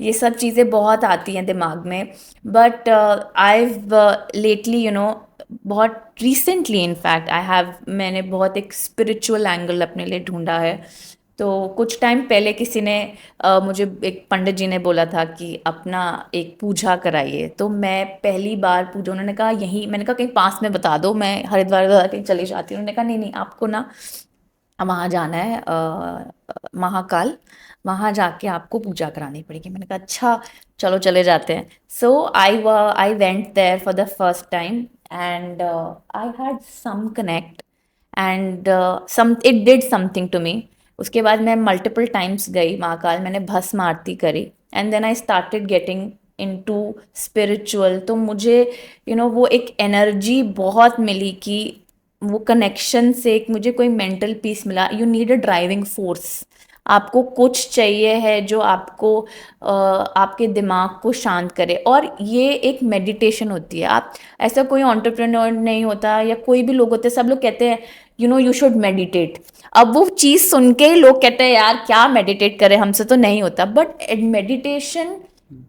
ये सब चीज़ें बहुत आती हैं दिमाग में. बट आई लेटली बहुत रिसेंटली इनफैक्ट मैंने बहुत एक स्पिरिचुअल एंगल अपने लिए ढूंढा है. तो कुछ टाइम पहले किसी ने मुझे एक पंडित जी ने बोला था कि अपना एक पूजा कराइए, तो मैं पहली बार पूजा, उन्होंने कहा यहीं, मैंने कहा कहीं पास में बता दो, मैं हरिद्वार कहीं चली जाती हूँ। उन्होंने कहा नहीं नहीं, आपको ना वहाँ जाना है, महाकाल, वहाँ जाके आपको पूजा करानी पड़ेगी। मैंने कहा अच्छा, चलो चले जाते हैं। So I went there for the first time and I had some connect and some it did something to me. उसके बाद मैं मल्टीपल टाइम्स गई महाकाल, मैंने भस्म आरती करी and then I started getting into spiritual. तो मुझे वो एक एनर्जी बहुत मिली कि वो कनेक्शन से एक मुझे कोई मेंटल पीस मिला। You need a driving force, आपको कुछ चाहिए है जो आपको आपके दिमाग को शांत करे, और ये एक मेडिटेशन होती है। आप ऐसा कोई एंटरप्रेन्योर नहीं होता या कोई भी लोग होते हैं, सब लोग कहते हैं यू शुड मेडिटेट। अब वो चीज़ सुन के ही लोग कहते हैं यार क्या मेडिटेट करें, हमसे तो नहीं होता। बट मेडिटेशन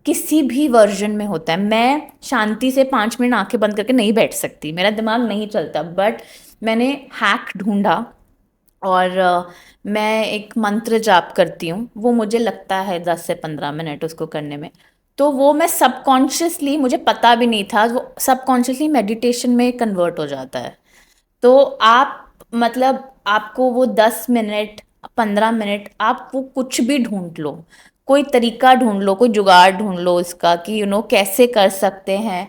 किसी भी वर्जन में होता है। मैं शांति से 5 मिनट आंखें बंद करके नहीं बैठ सकती, मेरा दिमाग नहीं चलता। बट मैंने हैक ढूंढा और मैं एक मंत्र जाप करती हूँ, वो मुझे लगता है 10 से 15 मिनट उसको करने में। तो वो मैं सबकॉन्शियसली, मुझे पता भी नहीं था, वो सबकॉन्शियसली मेडिटेशन में कन्वर्ट हो जाता है। तो आप मतलब आपको वो 10 मिनट, 15 मिनट, आप वो कुछ भी ढूंढ लो, कोई तरीका ढूंढ लो, कोई जुगाड़ ढूंढ लो इसका कि कैसे कर सकते हैं।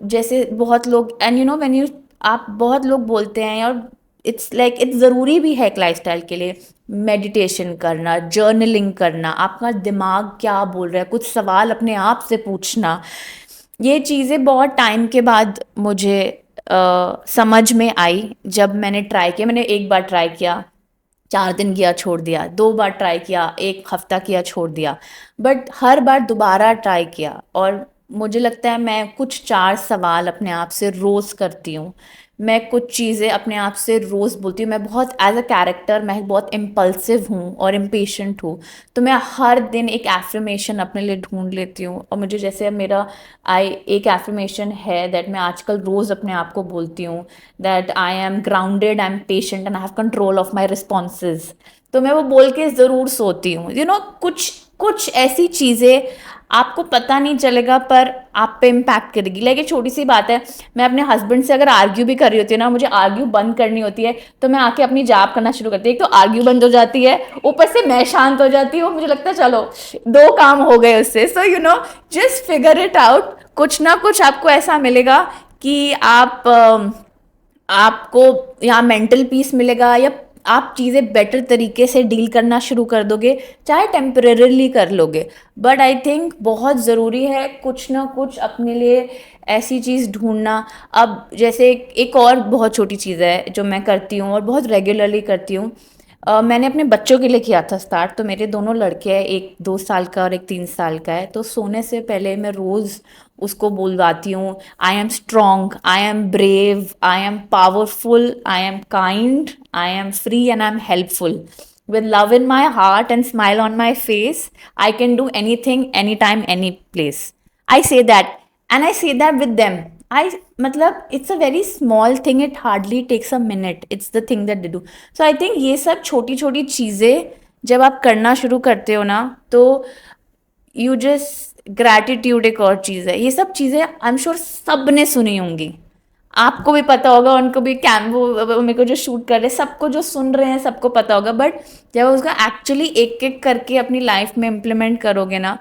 जैसे बहुत लोग, एंड व्हेन यू, आप बहुत लोग बोलते हैं, और इट्स लाइक इट्स ज़रूरी भी है एक लाइफस्टाइल के लिए, मेडिटेशन करना, जर्नलिंग करना, आपका दिमाग क्या बोल रहा है, कुछ सवाल अपने आप से पूछना। ये चीज़ें बहुत टाइम के बाद मुझे समझ में आई जब मैंने ट्राई किया। मैंने एक बार ट्राई किया, 4 दिन किया छोड़ दिया, 2 बार ट्राई किया, 1 हफ्ता किया छोड़ दिया, बट हर बार दोबारा ट्राई किया। और मुझे लगता है मैं कुछ 4 सवाल अपने आप से रोज़ करती हूँ, मैं कुछ चीज़ें अपने आप से रोज़ बोलती हूँ। मैं बहुत एज अ कैरेक्टर मैं बहुत इम्पल्सिव हूँ और इम्पेशेंट हूँ, तो मैं हर दिन एक एफर्मेशन अपने लिए ढूंढ लेती हूँ। और मुझे जैसे अब मेरा एक एफर्मेशन है दैट मैं आजकल रोज़ अपने आप को बोलती हूँ, that I am grounded, I am patient and I have control of my responses. तो मैं वो बोल के ज़रूर सोती हूँ। कुछ कुछ ऐसी चीज़ें आपको पता नहीं चलेगा पर आप पे इम्पैक्ट करेगी। लाइक एक छोटी सी बात है, मैं अपने हस्बैंड से अगर आर्ग्यू भी कर रही होती है ना, मुझे आर्ग्यू बंद करनी होती है, तो मैं आके अपनी जाप करना शुरू करती हूँ। एक तो आर्ग्यू बंद हो जाती है, ऊपर से मैं शांत हो जाती हूँ, मुझे लगता है चलो 2 काम हो गए उससे। So just figure it out, कुछ ना कुछ आपको ऐसा मिलेगा कि आपको यहाँ मेंटल पीस मिलेगा, या आप चीज़ें बेटर तरीके से डील करना शुरू कर दोगे, चाहे टेम्परेरली कर लोगे। बट आई थिंक बहुत ज़रूरी है कुछ ना कुछ अपने लिए ऐसी चीज़ ढूंढना। अब जैसे एक और बहुत छोटी चीज़ है जो मैं करती हूँ और बहुत रेगुलरली करती हूँ। मैंने अपने बच्चों के लिए किया था स्टार्ट। तो मेरे दोनों लड़के हैं, एक 2 साल का और एक 3 साल का है। तो सोने से पहले मैं रोज़ उसको बुलवाती हूँ, I am strong, I am brave, I am powerful, I am kind, I am free and I M helpful. With love in my heart and smile on my face, I can do anything, anytime, any place. I say that, and I say that with them. मतलब it's a very small thing, it hardly takes a minute, it's the thing that they do. So I think ये सब छोटी छोटी चीज़ें जब आप करना शुरू करते हो ना, तो यू जस्ट, ग्रैटिट्यूड एक और चीज़ है। ये सब चीज़ें आई एम श्योर सब ने सुनी होंगी, आपको भी पता होगा, उनको भी, वो मेरे को जो शूट कर रहे हैं, सबको जो सुन रहे हैं सबको पता होगा। बट जब उसका एक्चुअली एक एक करके अपनी लाइफ में इम्प्लीमेंट करोगे ना,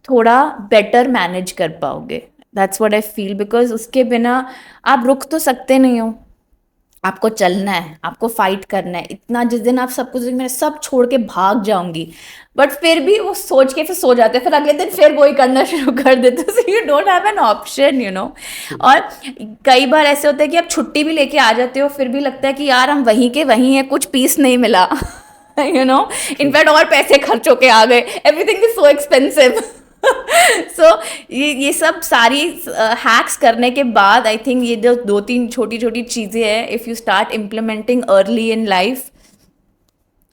थोड़ा बेटर मैनेज कर पाओगे। That's what I feel, because उसके बिना आप रुक तो सकते नहीं हो, आपको चलना है, आपको फाइट करना है। इतना जिस दिन आप सब कुछ, मैं सब छोड़ के भाग जाऊंगी, बट फिर भी वो सोच के फिर सो जाते हैं, फिर अगले दिन फिर वही करना शुरू कर देते, so you don't have an option. और कई बार ऐसे होता है कि आप छुट्टी भी लेके आ जाते हो, फिर भी लगता है कि यार हम वहीं के वहीं हैं, कुछ पीस नहीं मिला। इनफैक्ट और पैसे खर्च होके आ गए, एवरीथिंग इज सो एक्सपेंसिव। सो ये सब सारी हैक्स करने के बाद आई थिंक ये जो 2-3 छोटी छोटी चीज़ें हैं, if you start implementing early in life,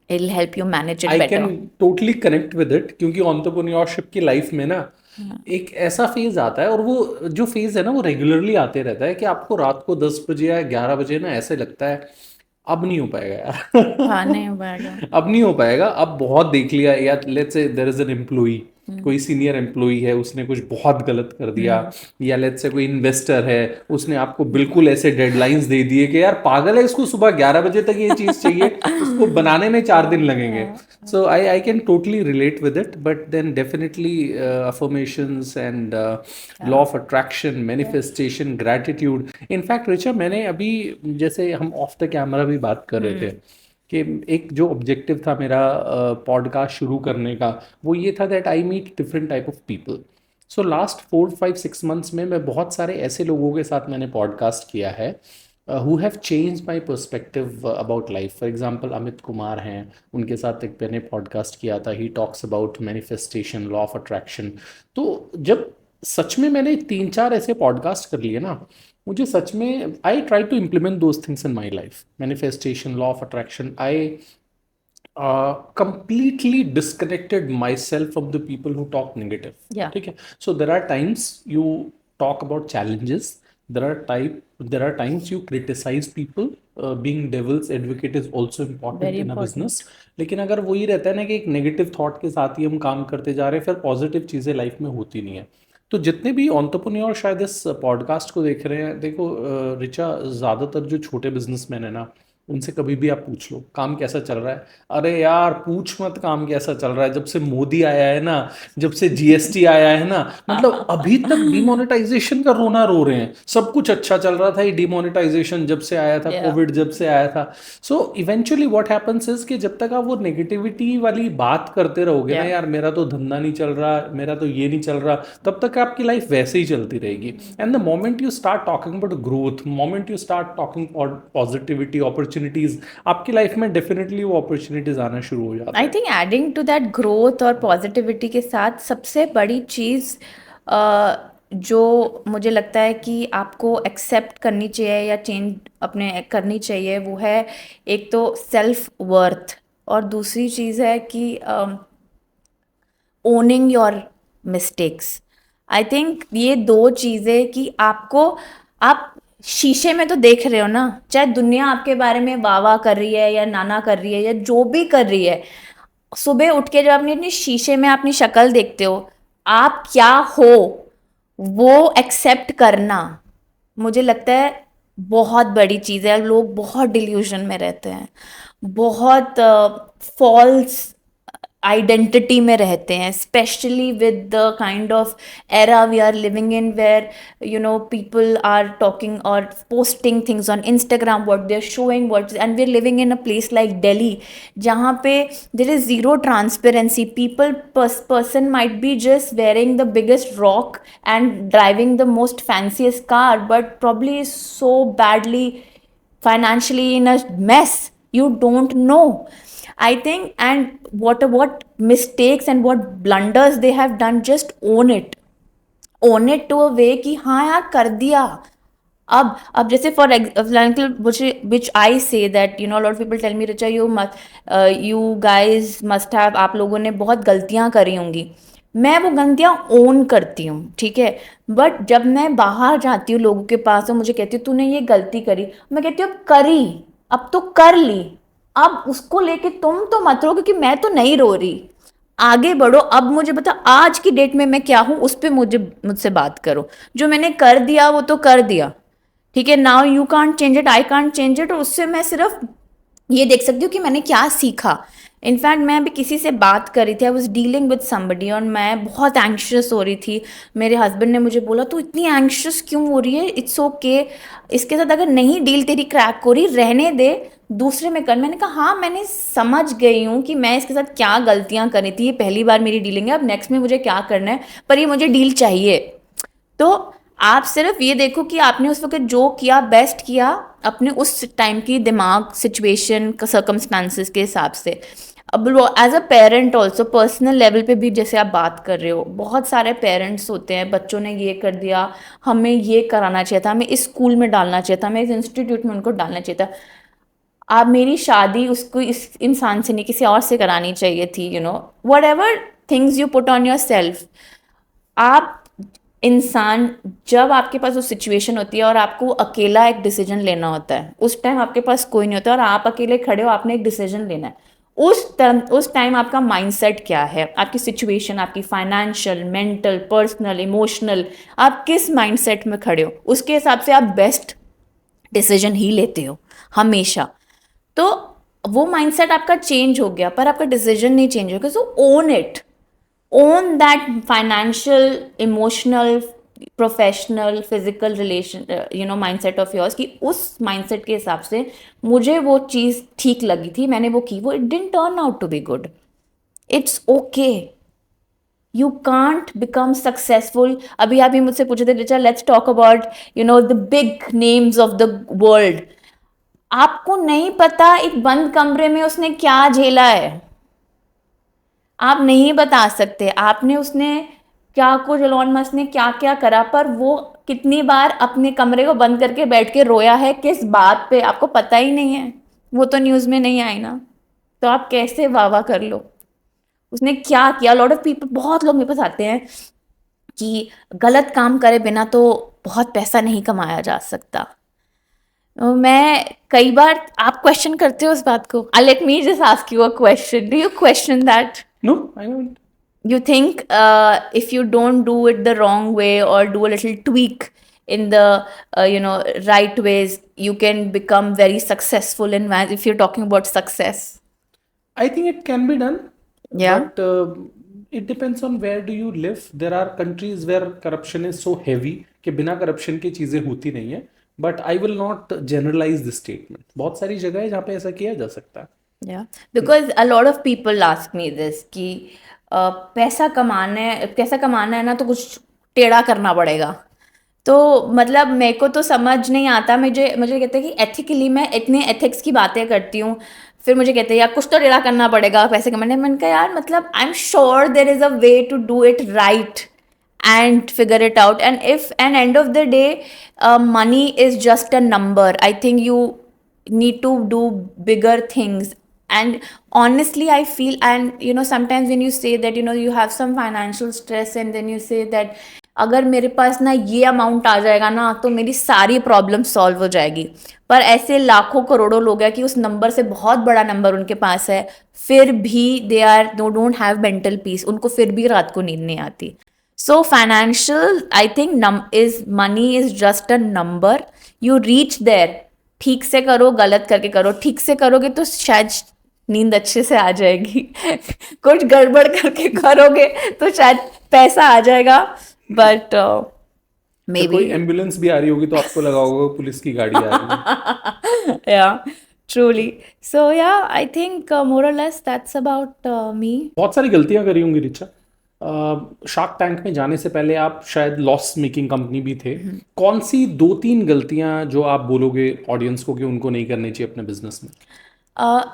it will help you manage it I better. Can totally connect with it, क्योंकि ऑन्टरप्रेन्योरशिप की लाइफ में ना एक ऐसा फेज आता है, और वो जो फेज है ना वो रेगुलरली आते रहता है, कि आपको रात को 10 बजे या 11 बजे ना ऐसे लगता है अब नहीं हो पाएगा यार। हाँ, नहीं हो पाएगा। अब नहीं हो पाएगा, अब बहुत देख लिया। या let's say there is an employee, कोई सीनियर एम्प्लॉई है, उसने कुछ बहुत गलत कर दिया, या लेट्स से कोई इन्वेस्टर है, उसने आपको बिल्कुल ऐसे डेडलाइंस दे दिए कि यार पागल है, इसको सुबह 11 बजे तक ये चीज़ चाहिए, उसको बनाने में 4 दिन लगेंगे। So I can totally relate with it, but then definitely affirmations and law of attraction, manifestation, gratitude. In fact, Richa, मैंने अभी, जैसे हम ऑफ द कैमरा भी बात कर रहे थे कि एक जो ऑब्जेक्टिव था मेरा पॉडकास्ट शुरू करने का, वो ये था that I meet different type of people. So last 4 5 6 months में मैं बहुत सारे ऐसे लोगों के साथ मैंने पॉडकास्ट किया है who have changed my perspective about life. For example, Amit Kumar हैं, उनके साथ एक मैंने पॉडकास्ट किया था, he talks about manifestation, law of attraction. तो जब सच में मैंने 3 4 ऐसे पॉडकास्ट कर लिए ना, मुझे सच में I try to implement those things in my life, manifestation, law of attraction. I completely disconnected myself from the people who talk negative. Yeah. ठीक है, so there are times you talk about challenges, there are times you criticize people. Being devil's advocate is also important Very in a important. business. लेकिन अगर वही रहता है ना कि एक नेगेटिव थॉट के साथ ही हम काम करते जा रहे हैं, फिर पॉजिटिव चीज़ें लाइफ में होती नहीं है। तो जितने भी एंटरप्रेन्योर शायद इस पॉडकास्ट को देख रहे हैं, देखो रिचा, ज़्यादातर जो छोटे बिजनेसमैन है ना, उनसे कभी भी आप पूछ लो काम कैसा चल रहा है, अरे यार पूछ मत काम कैसा चल रहा है, जब से मोदी आया है ना, जब से जीएसटी आया है ना, मतलब अभी तक डिमोनेटाइजेशन का रोना रो रहे हैं। सब कुछ अच्छा चल रहा था, ये डिमोनेटाइजेशन जब से आया था, Yeah. कोविड जब से आया था। So eventually what happens is कि जब तक आप वो नेगेटिविटी वाली बात करते रहोगे ना, Yeah. यार मेरा तो धंधा नहीं चल रहा, मेरा तो ये नहीं चल रहा, तब तक आपकी लाइफ वैसे ही चलती रहेगी। And the moment you start talking about growth, moment you start talking positivity, opportunities, आपकी लाइफ में डेफिनेटली वो अपॉर्चुनिटीज आना शुरू हो जाता आई है। Think adding to that growth और पॉजिटिविटी के साथ सबसे बड़ी चीज़ जो मुझे लगता है कि आपको एक्सेप्ट करनी चाहिए या चेंज अपने करनी चाहिए, वो है एक तो सेल्फ वर्थ, और दूसरी चीज़ है कि owning your mistakes. I think ये दो चीज़ें कि आपको, आप शीशे में तो देख रहे हो ना, चाहे दुनिया आपके बारे में वाह वाह कर रही है या नाना कर रही है या जो भी कर रही है, सुबह उठ के जब अपनी अपनी शीशे में अपनी शक्ल देखते हो, आप क्या हो वो एक्सेप्ट करना, मुझे लगता है बहुत बड़ी चीज़ है। लोग बहुत डिल्यूजन में रहते हैं, बहुत फॉल्स आइडेंटिटी में रहते हैं, specially with the kind of era we are living in, where you know people are talking और posting things on Instagram, what they are showing, what, and we are living in a place like Delhi जहाँ पे there is zero transparency. People person might be just wearing the biggest rock and driving the most fanciest car, but probably is so badly financially in a mess, you don't know. I think, and what mistakes and what blunders they have done, just own it to a way कि हाँ यार कर दिया। अब जैसे for example which I say that you know lot people tell me, Richa you guys must have, आप लोगों ने बहुत गलतियां करी होंगी। मैं वो गलतियां ओन करती हूँ, ठीक है, बट जब मैं बाहर जाती हूँ लोगों के पास और मुझे कहती हूँ तूने ये गलती करी, मैं कहती हूँ अब करी, अब तो कर ली, अब उसको लेके तुम तो मत रो, क्योंकि मैं तो नहीं रो रही, आगे बढ़ो। अब मुझे बता आज की डेट में मैं क्या हूँ, उस पर मुझसे बात करो। जो मैंने कर दिया वो तो कर दिया, ठीक है, now you can't change it, I can't change it, और उससे मैं सिर्फ ये देख सकती हूँ कि मैंने क्या सीखा। इनफैक्ट मैं अभी किसी से बात कर रही थी, I was dealing with somebody, और मैं बहुत एंक्शस हो रही थी। मेरे हस्बैंड ने मुझे बोला तू इतनी एंक्शस क्यों हो रही है, इट्स ओके, इसके साथ अगर नहीं डील तेरी क्रैक हो रही रहने दे, दूसरे में कर। मैंने कहा हाँ मैंने समझ गई हूँ कि मैं इसके साथ क्या गलतियाँ करी थी, ये पहली बार मेरी डीलिंग है, अब नेक्स्ट में मुझे क्या करना है, पर ये मुझे डील चाहिए। तो आप सिर्फ ये देखो कि आपने उस वक्त जो किया बेस्ट किया अपने उस टाइम की दिमाग सिचुएशन सर्कमस्टांसिस के हिसाब से। अब वो as a parent also personal level पे भी जैसे आप बात कर रहे हो, बहुत सारे पेरेंट्स होते हैं, बच्चों ने ये कर दिया, हमें ये कराना चाहिए था, हमें इस स्कूल में डालना चाहिए था, हमें इस इंस्टीट्यूट में उनको डालना चाहिए था। आप मेरी शादी उसको इस इंसान से नहीं किसी और से करानी चाहिए थी, you know, what ever things you put on your self. आप इंसान, जब आपके पास वो सिचुएशन होती है और आपको अकेला एक डिसीजन लेना होता है, उस टाइम आपके पास कोई नहीं होता और आप अकेले खड़े हो, आपने एक डिसीजन लेना है, उस टाइम आपका माइंडसेट क्या है, आपकी सिचुएशन, आपकी फाइनेंशियल, मेंटल, पर्सनल, इमोशनल, आप किस माइंडसेट में खड़े हो, उसके हिसाब से आप बेस्ट डिसीजन ही लेते हो हमेशा। तो वो माइंडसेट आपका चेंज हो गया पर आपका डिसीजन नहीं चेंज हो गया। So own it, own that financial, emotional, professional, physical relation, mindset of yours, कि उस माइंडसेट के हिसाब से मुझे वो चीज़ ठीक लगी थी, मैंने वो की, वो it didn't turn out to be good, it's okay. You can't become successful. अभी आप ही मुझसे पूछे थे Richa, let's talk about the big names of the world. आपको नहीं पता एक बंद कमरे में उसने क्या झेला है, आप नहीं बता सकते आपने उसने क्या कुछ, एलोन मस्क ने क्या क्या करा, पर वो कितनी बार अपने कमरे को बंद करके बैठ के रोया है, किस बात पे आपको पता ही नहीं है, वो तो न्यूज़ में नहीं आई ना, तो आप कैसे वाह वाह कर लो। उसने क्या किया, लॉट ऑफ पीपल, बहुत लोग मेरे पास आते हैं कि गलत काम करे बिना तो बहुत पैसा नहीं कमाया जा सकता। मैं कई बार, आप क्वेश्चन करते हो उस बात को, let me just ask you a question, do you question that? No, I don't. You think if you don't do it the wrong way or do a little tweak in the right ways, you can become very successful in if you're talking about success? I think it can be done, Yeah. but it depends on where do you live. There are countries where corruption is so heavy कि बिना corruption के चीज़ें होती नहीं है. But I will not generalize this statement. बहुत सारी जगह है जहाँ पे ऐसा किया जा सकता है. Yeah, because a lot of people ask me this कि पैसा कमाना है ना तो कुछ टेढ़ा करना पड़ेगा। तो मतलब मेरे को तो समझ नहीं आता, मुझे मुझे कहते हैं कि एथिकली मैं इतने एथिक्स की बातें करती हूँ, फिर मुझे कहते हैं यार कुछ तो टेढ़ा करना पड़ेगा पैसे कमाने। मैंने कहा यार मतलब I am sure there is a way to do it right and figure it out. And if and end of the day money is just a number, I think you need to do bigger things. And honestly I feel, and sometimes when you say that you have some financial stress and then you say that अगर मेरे पास ना ये amount आ जाएगा ना तो मेरी सारी problem solve हो जाएगी, पर ऐसे लाखों करोड़ों लोग हैं कि उस नंबर से बहुत बड़ा नंबर उनके पास है, फिर भी they don't have mental peace, उनको फिर भी रात को नींद नहीं आती। So financial, I think money is just a number. You reach there. ठीक से करो, गलत करके करो, ठीक से करोगे तो शायद नींद अच्छे से आ जाएगी कुछ गड़बड़ करके करोगे तो शायद पैसा आ जाएगा, बट मे कोई बी एम्बुलेंस भी आ रही होगी तो आपको लगा होगा पुलिस की गाड़ी आ रही है. या ट्रूली। सो या आई थिंक मोर और लेस दैट्स अबाउट मी। बहुत सारी गलतियां करी होंगी रिचा. शार्क टैंक में जाने से पहले आप शायद लॉस मेकिंग कंपनी भी थे. कौन सी 2-3 गलतियां जो आप बोलोगे ऑडियंस को कि उनको नहीं करनी चाहिए अपने बिजनेस में?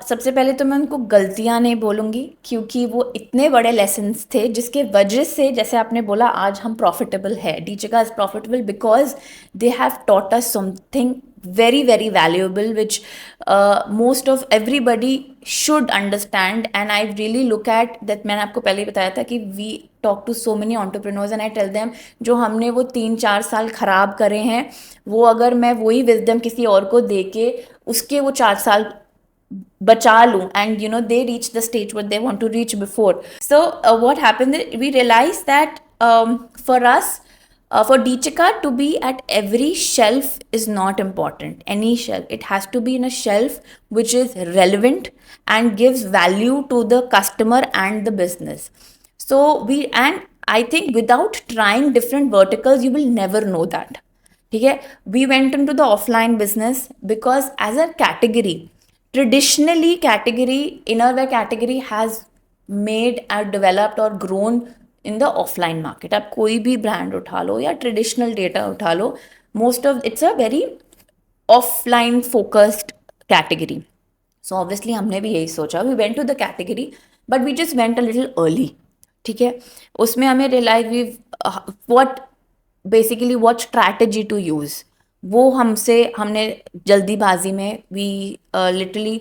सबसे पहले तो मैं उनको गलतियां नहीं बोलूँगी क्योंकि वो इतने बड़े लेसन्स थे जिसके वजह से, जैसे आपने बोला, आज हम प्रॉफिटेबल है, Dchica is profitable because they have taught us something very very valuable which most of everybody should understand. And I really look at that, मैंने आपको पहले ही बताया था कि we talk to so many entrepreneurs and I tell them जो हमने वो 3-4 साल खराब करे हैं, वो अगर मैं वही wisdom किसी और को दे के उसके वो 4 साल बचा लूँ, and they reach the stage what they want to reach before. So what happened, we realized that for us, for Deechika to be at every shelf is not important. Any shelf, it has to be in a shelf which is relevant and gives value to the customer and the business. So and I think without trying different verticals you will never know that. ठीक है, we went into the offline business because as a category, traditionally category, innerwear category has made or developed or grown in the offline market. आप कोई भी brand उठा लो या traditional data उठा लो, most of it's a very offline focused category. So obviously हमने भी यही सोचा, we went to the category but we just went a little early. ठीक है, उसमें हमें realize we what basically what strategy to use, वो हमने जल्दीबाजी में वी लिटरली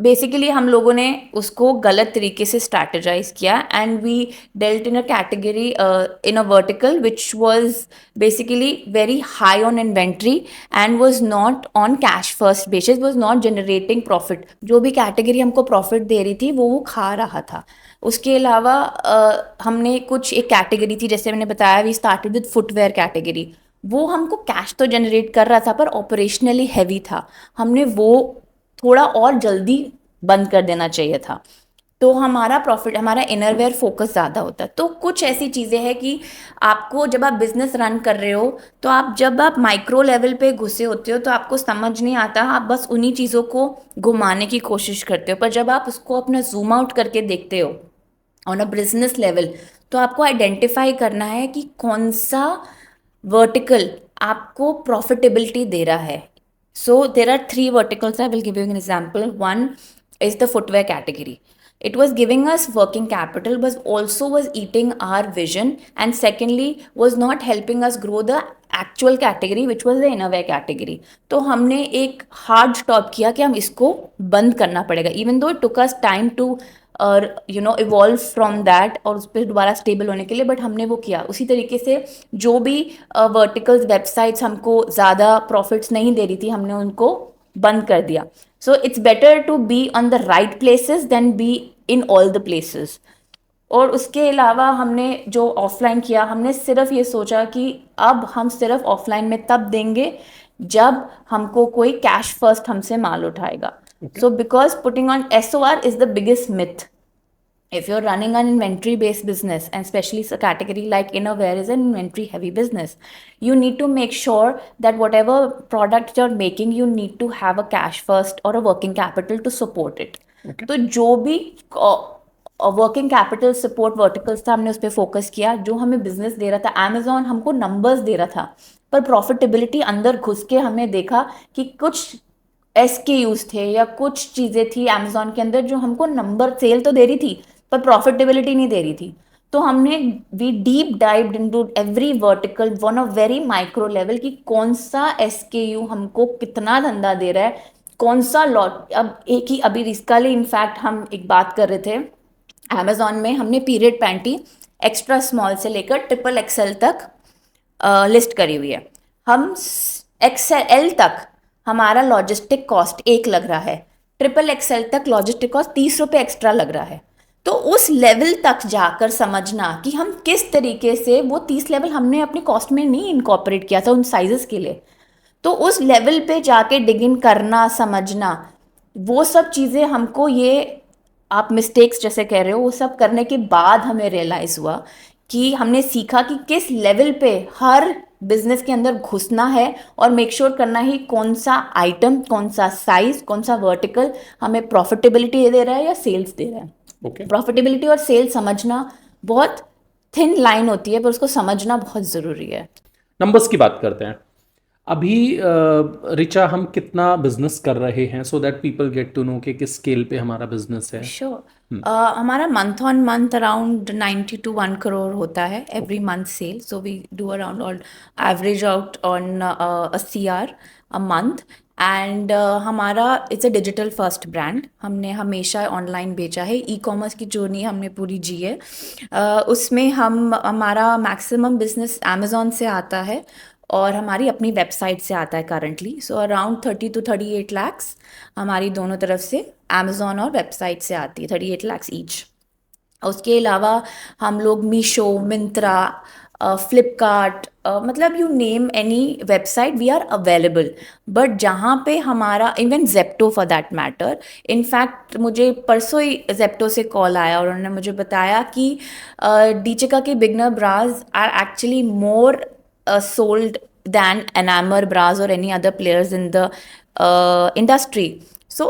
बेसिकली हम लोगों ने उसको गलत तरीके से स्ट्रैटेजाइज किया and we dealt in a category in a vertical which was basically very high on inventory and was not on cash first basis, was not generating profit. जो भी कैटेगरी हमको प्रॉफिट दे रही थी वो खा रहा था। उसके अलावा हमने कुछ एक कैटेगरी थी, जैसे मैंने बताया we started with footwear category, वो हमको कैश तो जनरेट कर रहा था पर ऑपरेशनली हैवी था। हमने वो थोड़ा और जल्दी बंद कर देना चाहिए था, तो हमारा प्रॉफिट, हमारा इनरवेयर फोकस ज़्यादा होता है। तो कुछ ऐसी चीज़ें हैं कि आपको जब आप बिजनेस रन कर रहे हो, तो आप जब आप माइक्रो लेवल पे घुसे होते हो तो आपको समझ नहीं आता, आप बस उन्हीं चीज़ों को घुमाने की कोशिश करते हो। पर जब आप उसको अपना जूम आउट करके देखते हो ऑन अ बिजनेस लेवल, तो आपको आइडेंटिफाई करना है कि कौन सा वर्टिकल आपको प्रॉफिटेबिलिटी दे रहा है। So there are three verticals. I will give you an example. One is the footwear category. It was giving us working capital, but also was eating our vision. And secondly, was not helping us grow the actual category, which was the innerwear category. तो हमने एक hard stop किया कि हम इसको बंद करना पड़ेगा, even though it took us time to और इवॉल्व फ्रॉम दैट और उस पर दोबारा स्टेबल होने के लिए, बट हमने वो किया। उसी तरीके से जो भी वर्टिकल्स वेबसाइट्स हमको ज़्यादा प्रॉफिट्स नहीं दे रही थी, हमने उनको बंद कर दिया। So it's better to be on the right places then be in all the places. और उसके अलावा हमने जो ऑफलाइन किया, हमने सिर्फ ये सोचा कि अब हम सिर्फ ऑफलाइन में तब देंगे जब हमको कोई कैश फर्स्ट हमसे माल उठाएगा। So because putting on SOR is the biggest myth. If you're running an inventory based business, and especially a category like innerwear is an inventory heavy business, you need to make sure that whatever product you're making, you need to have a cash first or a working capital to support it. Okay. तो जो भी working capital support verticals था, हमने उस पर focus किया। जो हमें बिजनेस दे रहा था, अमेजोन हमको नंबर्स दे रहा था, पर प्रॉफिटेबिलिटी अंदर घुस के हमने देखा कि कुछ SKUs थे या कुछ चीज़ें थी अमेजोन के अंदर जो हमको नंबर सेल तो दे रही थी पर प्रॉफिटेबिलिटी नहीं दे रही थी। तो हमने we deep dived into every vertical one a very micro level कि कौन सा SKU हमको कितना धंधा दे रहा है, कौन सा लॉट। अब एक ही अभी इसका लिए इनफैक्ट हम एक बात कर रहे थे, अमेजोन में हमने पीरियड पैंटी एक्स्ट्रा स्मॉल से लेकर XXL तक लिस्ट करी हुई है। हम XL तक हमारा लॉजिस्टिक कॉस्ट 1 लग रहा है, XXL तक लॉजिस्टिक कॉस्ट 30 रुपये एक्स्ट्रा लग रहा है। तो उस लेवल तक जाकर समझना कि हम किस तरीके से, वो 30 लेवल हमने अपनी कॉस्ट में नहीं इनकॉर्पोरेट किया था उन साइजेस के लिए, तो उस लेवल पे जाके डिग इन करना, समझना, वो सब चीज़ें हमको, ये आप मिस्टेक्स जैसे कह रहे हो, वो सब करने के बाद हमें रियलाइज़ हुआ कि हमने सीखा कि किस लेवल पे हर बिजनेस के अंदर घुसना है और मेक श्योर करना ही कौन सा आइटम, कौन सा साइज, कौन सा वर्टिकल हमें प्रॉफिटेबिलिटी दे रहा है या सेल्स दे रहा है। Okay. प्रॉफिटेबिलिटी और सेल्स समझना बहुत थिन लाइन होती है, पर उसको समझना बहुत ज़रूरी है। नंबर्स की बात करते हैं। अभी रिचा हम कितना बिजनेस कर रहे हैं, so that people get to know कि किस स्केल पे हमारा बिजनेस है। श्योर। हमारा month on month around 90 to 1 crore होता है every month sale. So we do around all average out on a CR a month. And हमारा it's a digital first brand. हमने हमेशा ऑनलाइन बेचा है, E-कॉमर्स की जर्नी हमने पूरी जी है। उसमें हमारा मैक्सिमम बिजनेस अमेजोन से आता है और हमारी अपनी वेबसाइट से आता है currently. So around 30 to 38 lakhs हमारी दोनों तरफ से अमेजोन और वेबसाइट से आती है, 38 lakhs ईच। उसके अलावा हम लोग मीशो, मिंत्रा, फ्लिपकार्ट, मतलब you name any website we are available. But जहाँ पे हमारा, even Zepto for that matter, in fact मुझे परसों ही जेप्टो से कॉल आया और उन्होंने मुझे बताया कि डीचिका के beginner bras are actually more sold than Enamer Bras or any other players in the industry. So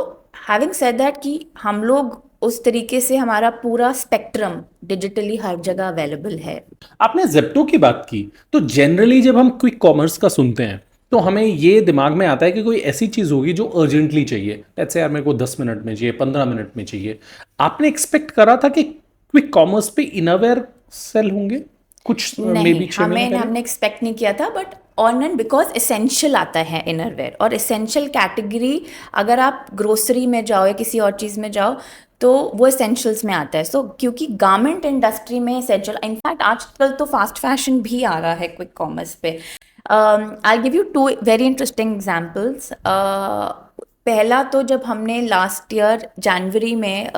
having said that कि हम लोग उस तरीके से हमारा पूरा स्पेक्ट्रम डिजिटली हर जगह अवेलेबल है। आपने जेप्टो की बात की, तो जनरली जब हम क्विक कॉमर्स का सुनते हैं तो हमें ये दिमाग में आता है कि कोई ऐसी चीज़ होगी जो अर्जेंटली चाहिए। लेट्स से यार मेरे को 10 मिनट में चाहिए, 15 मिनट में चाहिए। आपने एक्सपेक्ट करा था कि क्विक कॉमर्स पे इनरवेयर सेल होंगे कुछ मे नहीं, बी 6 महीने पहले? हमने एक्सपेक्ट नहीं किया था, but on and because essential आता है इनरवेयर, और एसेंशियल कैटेगरी अगर आप ग्रोसरी में जाओ या किसी और चीज़ में जाओ तो वो एसेंशियल्स में आता है. सो क्योंकि गारमेंट इंडस्ट्री में एसेंशियल, इनफैक्ट आजकल तो फास्ट फैशन भी आ रहा है क्विक कॉमर्स पे. I give you two very interesting examples. पहला तो जब हमने लास्ट ईयर जनवरी में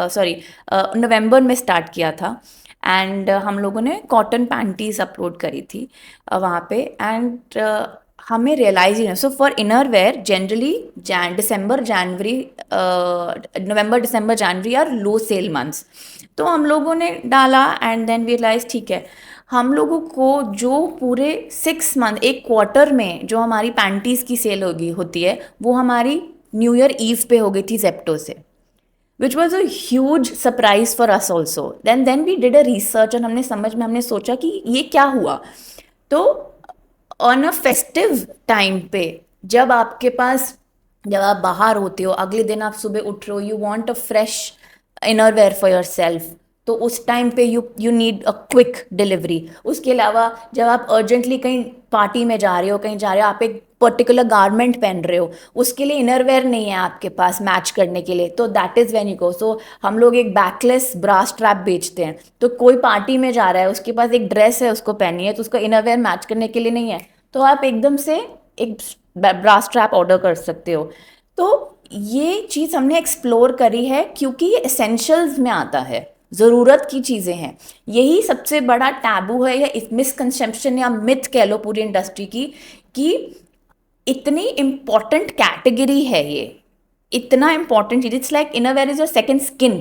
नवंबर में स्टार्ट किया था, एंड हम लोगों ने कॉटन पैंटीज अपलोड करी थी वहाँ पे. एंड हमें रियलाइज ही नहीं. So for innerwear generally November December January are low sale months. तो हम लोगों ने डाला एंड देन वी रियलाइज ठीक है, हम लोगों को जो पूरे 6 मंथ, एक क्वार्टर में जो हमारी पैंटीज की सेल होती है वो हमारी न्यू ईयर ईव पे हो गई थी जेप्टो से, which was a huge surprise for us also. Then we did a research and हमने सोचा कि ये क्या हुआ. तो ऑन अ फेस्टिव टाइम पे जब आप बाहर होते हो, अगले दिन आप सुबह उठ रहे हो, you want a fresh inner wear for your self, तो उस टाइम पे you need a quick delivery. उसके अलावा जब आप अर्जेंटली कहीं पार्टी में जा रहे हो, कहीं जा रहे हो, आप एक पर्टिकुलर गारमेंट पहन रहे हो, उसके लिए इनर वेयर नहीं है आपके पास मैच करने के लिए, तो that is when you go. So हम लोग एक बैकलेस ब्रा स्ट्रैप बेचते हैं. तो कोई पार्टी में जा रहा है, उसके पास एक ड्रेस है, उसको पहनी है, तो उसका इनर वेयर मैच करने के लिए नहीं है, तो आप एकदम से एक ब्रा स्ट्रैप ऑर्डर कर सकते हो. तो ये चीज़ हमने एक्सप्लोर करी है क्योंकि ये एसेंशियल्स में आता है, ज़रूरत की चीज़ें हैं. यही सबसे बड़ा टैबू है या मिसकंसेप्शन या मिथ कह लो पूरी इंडस्ट्री की, कि इतनी इम्पॉर्टेंट कैटेगरी है ये, इतना इम्पॉर्टेंट चीज. It's like innerwear is your second skin.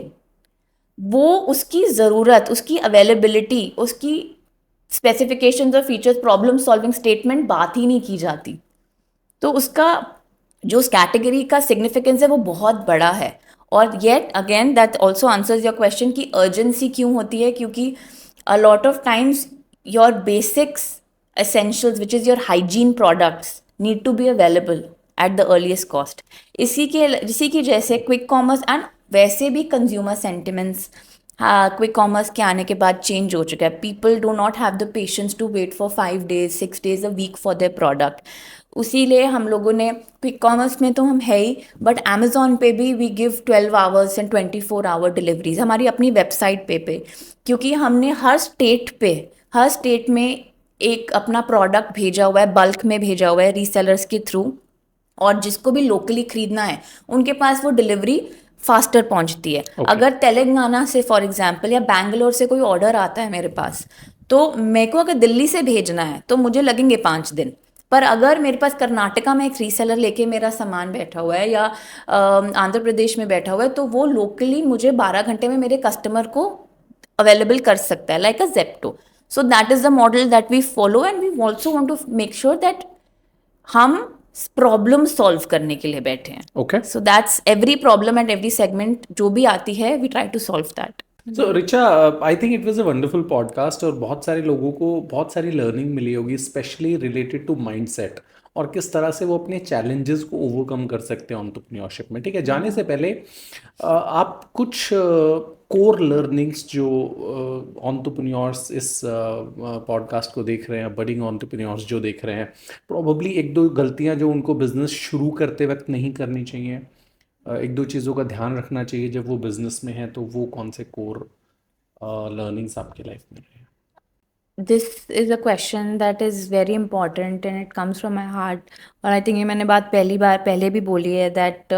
वो उसकी ज़रूरत, उसकी अवेलेबिलिटी, उसकी स्पेसिफिकेशंस और फीचर्स, प्रॉब्लम सॉल्विंग स्टेटमेंट बात ही नहीं की जाती. तो उसका जो उस कैटेगरी का सिग्निफिकेंस है वो बहुत बड़ा है. और yet again that also answers your question कि अर्जेंसी क्यों होती है, क्योंकि अ lot of times your basics essentials which is your hygiene products need to be available at the earliest cost. इसी की जैसे क्विक कॉमर्स एंड वैसे भी कंज्यूमर सेंटिमेंट्स क्विक कॉमर्स के आने के बाद चेंज हो चुका है. People do not have the patience to wait for 5 days 6 days a week for their product. उसीलिए हम लोगों ने क्विक कॉमर्स में तो हम है ही, बट अमेजोन पे भी we give 12 hours and 24 hour deliveries हमारी अपनी वेबसाइट पे, क्योंकि हमने हर स्टेट में एक अपना प्रोडक्ट भेजा हुआ है, बल्क में भेजा हुआ है रीसेलर्स के थ्रू, और जिसको भी लोकली खरीदना है उनके पास वो डिलीवरी फास्टर पहुंचती है. Okay. अगर तेलंगाना से फॉर एग्जांपल या बैंगलोर से कोई ऑर्डर आता है मेरे पास, तो मेरे को अगर दिल्ली से भेजना है तो मुझे लगेंगे 5 दिन. पर अगर मेरे पास कर्नाटका में एक रीसेलर लेके मेरा सामान बैठा हुआ है या आंध्र प्रदेश में बैठा हुआ है, तो वो लोकली मुझे 12 घंटे में मेरे कस्टमर को अवेलेबल कर सकता है, like a Zepto. So that is the model that we follow, and we also want to make sure that हम प्रॉब्लम सॉल्व करने के लिए बैठे हैं. Okay. So that's every problem and every segment जो भी आती है we try to solve that. So Richa, I think it was a wonderful podcast और बहुत सारे लोगों को बहुत सारी लर्निंग मिली होगी, स्पेशली रिलेटेड टू माइंडसेट और किस तरह से वो अपने चैलेंजेस को ओवरकम कर सकते हैं एंटरप्रेन्योरशिप में. ठीक है, जाने से पहले आप कुछ कोर लर्निंग्स जो एंटरप्रेन्योर्स इस पॉडकास्ट को देख रहे हैं, बडिंग एंटरप्रेन्योर्स जो देख रहे हैं, प्रोबेबली एक दो गलतियां जो उनको बिजनेस शुरू करते वक्त नहीं करनी चाहिए, एक दो चीज़ों का ध्यान रखना चाहिए जब वो बिजनेस में है, तो वो कौन से कोर लर्निंग्स आपके लाइफ में रहे? This is a question that is very important and it comes from my heart. और आई थिंक ये मैंने बात पहले भी बोली है that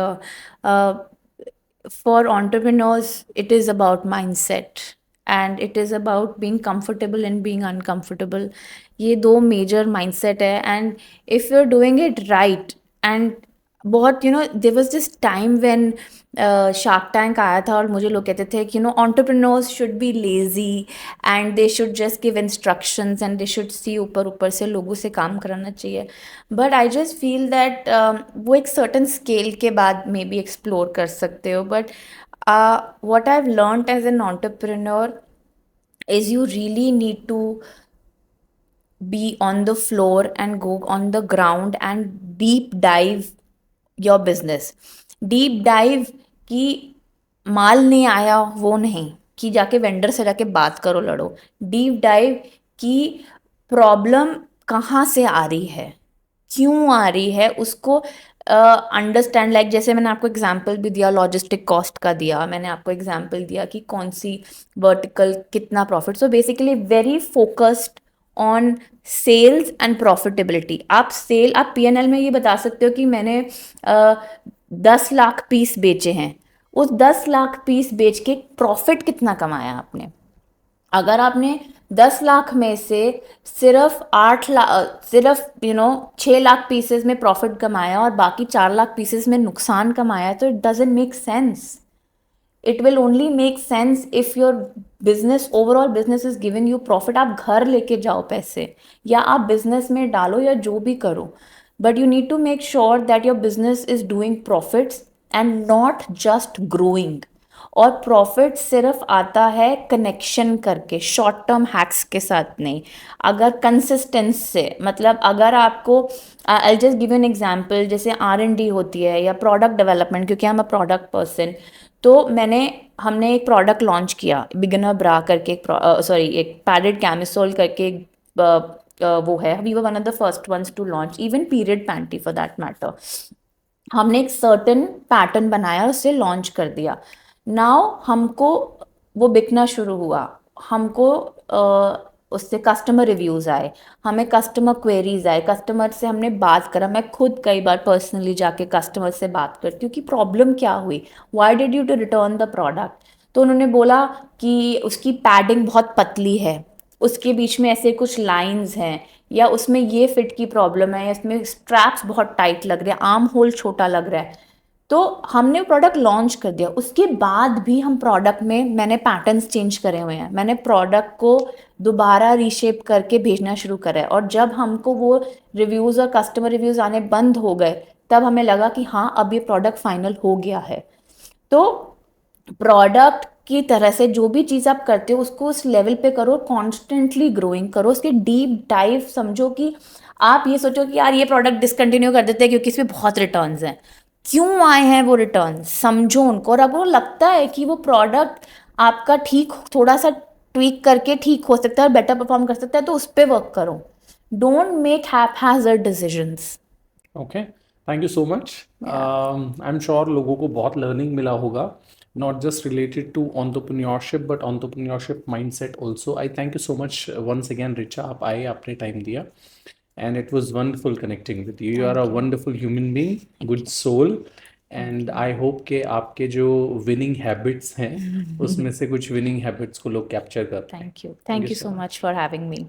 for entrepreneurs it is about mindset and it is about being comfortable and being uncomfortable. ये दो major mindset है, and if you're doing it right and बहुत there was this time when shark tank आया था और मुझे लोग कहते थे कि entrepreneurs should be lazy and they should just give instructions and they should see ऊपर ऊपर से लोगों से काम कराना चाहिए. But I just feel that वो एक सर्टन स्केल के बाद मे बी एक्सप्लोर कर सकते हो. But what I have learned as an entrepreneur is you really need to be on the floor and go on the ground and deep dive your business. Deep dive कि माल नहीं आया वो नहीं, कि जाके वेंडर से जाके बात करो लड़ो. डीप डाइव कि प्रॉब्लम कहाँ से आ रही है, क्यों आ रही है उसको अंडरस्टैंड, लाइक जैसे मैंने आपको एग्जांपल भी दिया, लॉजिस्टिक कॉस्ट का दिया, मैंने आपको एग्जांपल दिया कि कौन सी वर्टिकल कितना profit. So basically very focused on sales and profitability. आप पीएनएल में ये बता सकते हो कि मैंने 10 लाख पीस बेचे हैं, उस 10 लाख पीस बेच के प्रॉफिट कितना कमाया आपने। अगर आपने 10 लाख में से सिर्फ 8 लाख, सिर्फ 6 लाख पीसेस में प्रॉफिट कमाया और बाकी 4 लाख पीसेस में नुकसान कमाया, तो it doesn't make sense. It will only make sense if your business, overall business is giving you profit. आप घर लेके जाओ पैसे, या आप बिजनेस में डालो, या जो भी करो, but you need to make sure that your business is doing profits and not just growing. और प्रॉफिट सिर्फ आता है कनेक्शन करके, शॉर्ट टर्म हैक्स के साथ नहीं। अगर कंसिस्टेंस से, मतलब अगर आपको, I just give an example, जैसे R&D होती है या प्रोडक्ट डेवलपमेंट, क्योंकि I am a product person. तो हमने एक प्रोडक्ट लॉन्च किया, बिगिनर ब्रा करके, एक पैडेड कैमिसोल करके, वो है, we were one of the first ones to launch, even period panty for that matter. हमने एक सर्टन पैटर्न बनाया, उसे लॉन्च कर दिया। नाउ हमको वो बिकना शुरू हुआ, हमको उससे कस्टमर रिव्यूज़ आए, हमें कस्टमर क्वेरीज आए, कस्टमर से हमने बात करा। मैं खुद कई बार पर्सनली जाके कस्टमर से बात करती हूँ कि प्रॉब्लम क्या हुई, why did you to return the product. तो उन्होंने बोला कि उसकी पैडिंग बहुत पतली है, उसके बीच में ऐसे कुछ लाइंस हैं, या उसमें ये फिट की प्रॉब्लम है, या इसमें स्ट्रैप्स बहुत टाइट लग रहे हैं, आर्म होल छोटा लग रहा है। तो हमने प्रोडक्ट लॉन्च कर दिया, उसके बाद भी हम प्रोडक्ट में, मैंने पैटर्न्स चेंज करे हुए हैं, मैंने प्रोडक्ट को दोबारा रीशेप करके भेजना शुरू करा है। और जब हमको वो रिव्यूज़ और कस्टमर रिव्यूज़ आने बंद हो गए, तब हमें लगा कि हाँ, अब ये प्रोडक्ट फाइनल हो गया है। तो प्रोडक्ट की तरह से जो भी चीज़ आप करते हो उसको उस लेवल पे करो, कॉन्स्टेंटली ग्रोइंग करो, उसके डीप डाइव समझो। कि आप ये सोचो कि यार ये प्रोडक्ट डिसकंटिन्यू कर देते हैं क्योंकि इसमें बहुत रिटर्न्स हैं, क्यों आए हैं वो रिटर्न, समझो उनको। और अगर वो लगता है कि वो प्रोडक्ट आपका ठीक, थोड़ा सा ट्वीक करके ठीक हो सकता है और बेटर परफॉर्म कर सकता है, तो उस पर वर्क करो। Don't make haphazard decisions. Okay, thank you so much. I am sure लोगों को बहुत लर्निंग मिला होगा, not just related to entrepreneurship बट entrepreneurship mindset also. I thank you so much once again Richa, आप आए, आपने टाइम दिया, and it was wonderful connecting with you. You are a thank you. Wonderful human being, good soul, and I hope कि आपके जो winning habits हैं उसमें से कुछ विनिंग हैबिट्स को लोग कैप्चर कर पाएं। Thank you, thank thank you you so so much. Much for having me.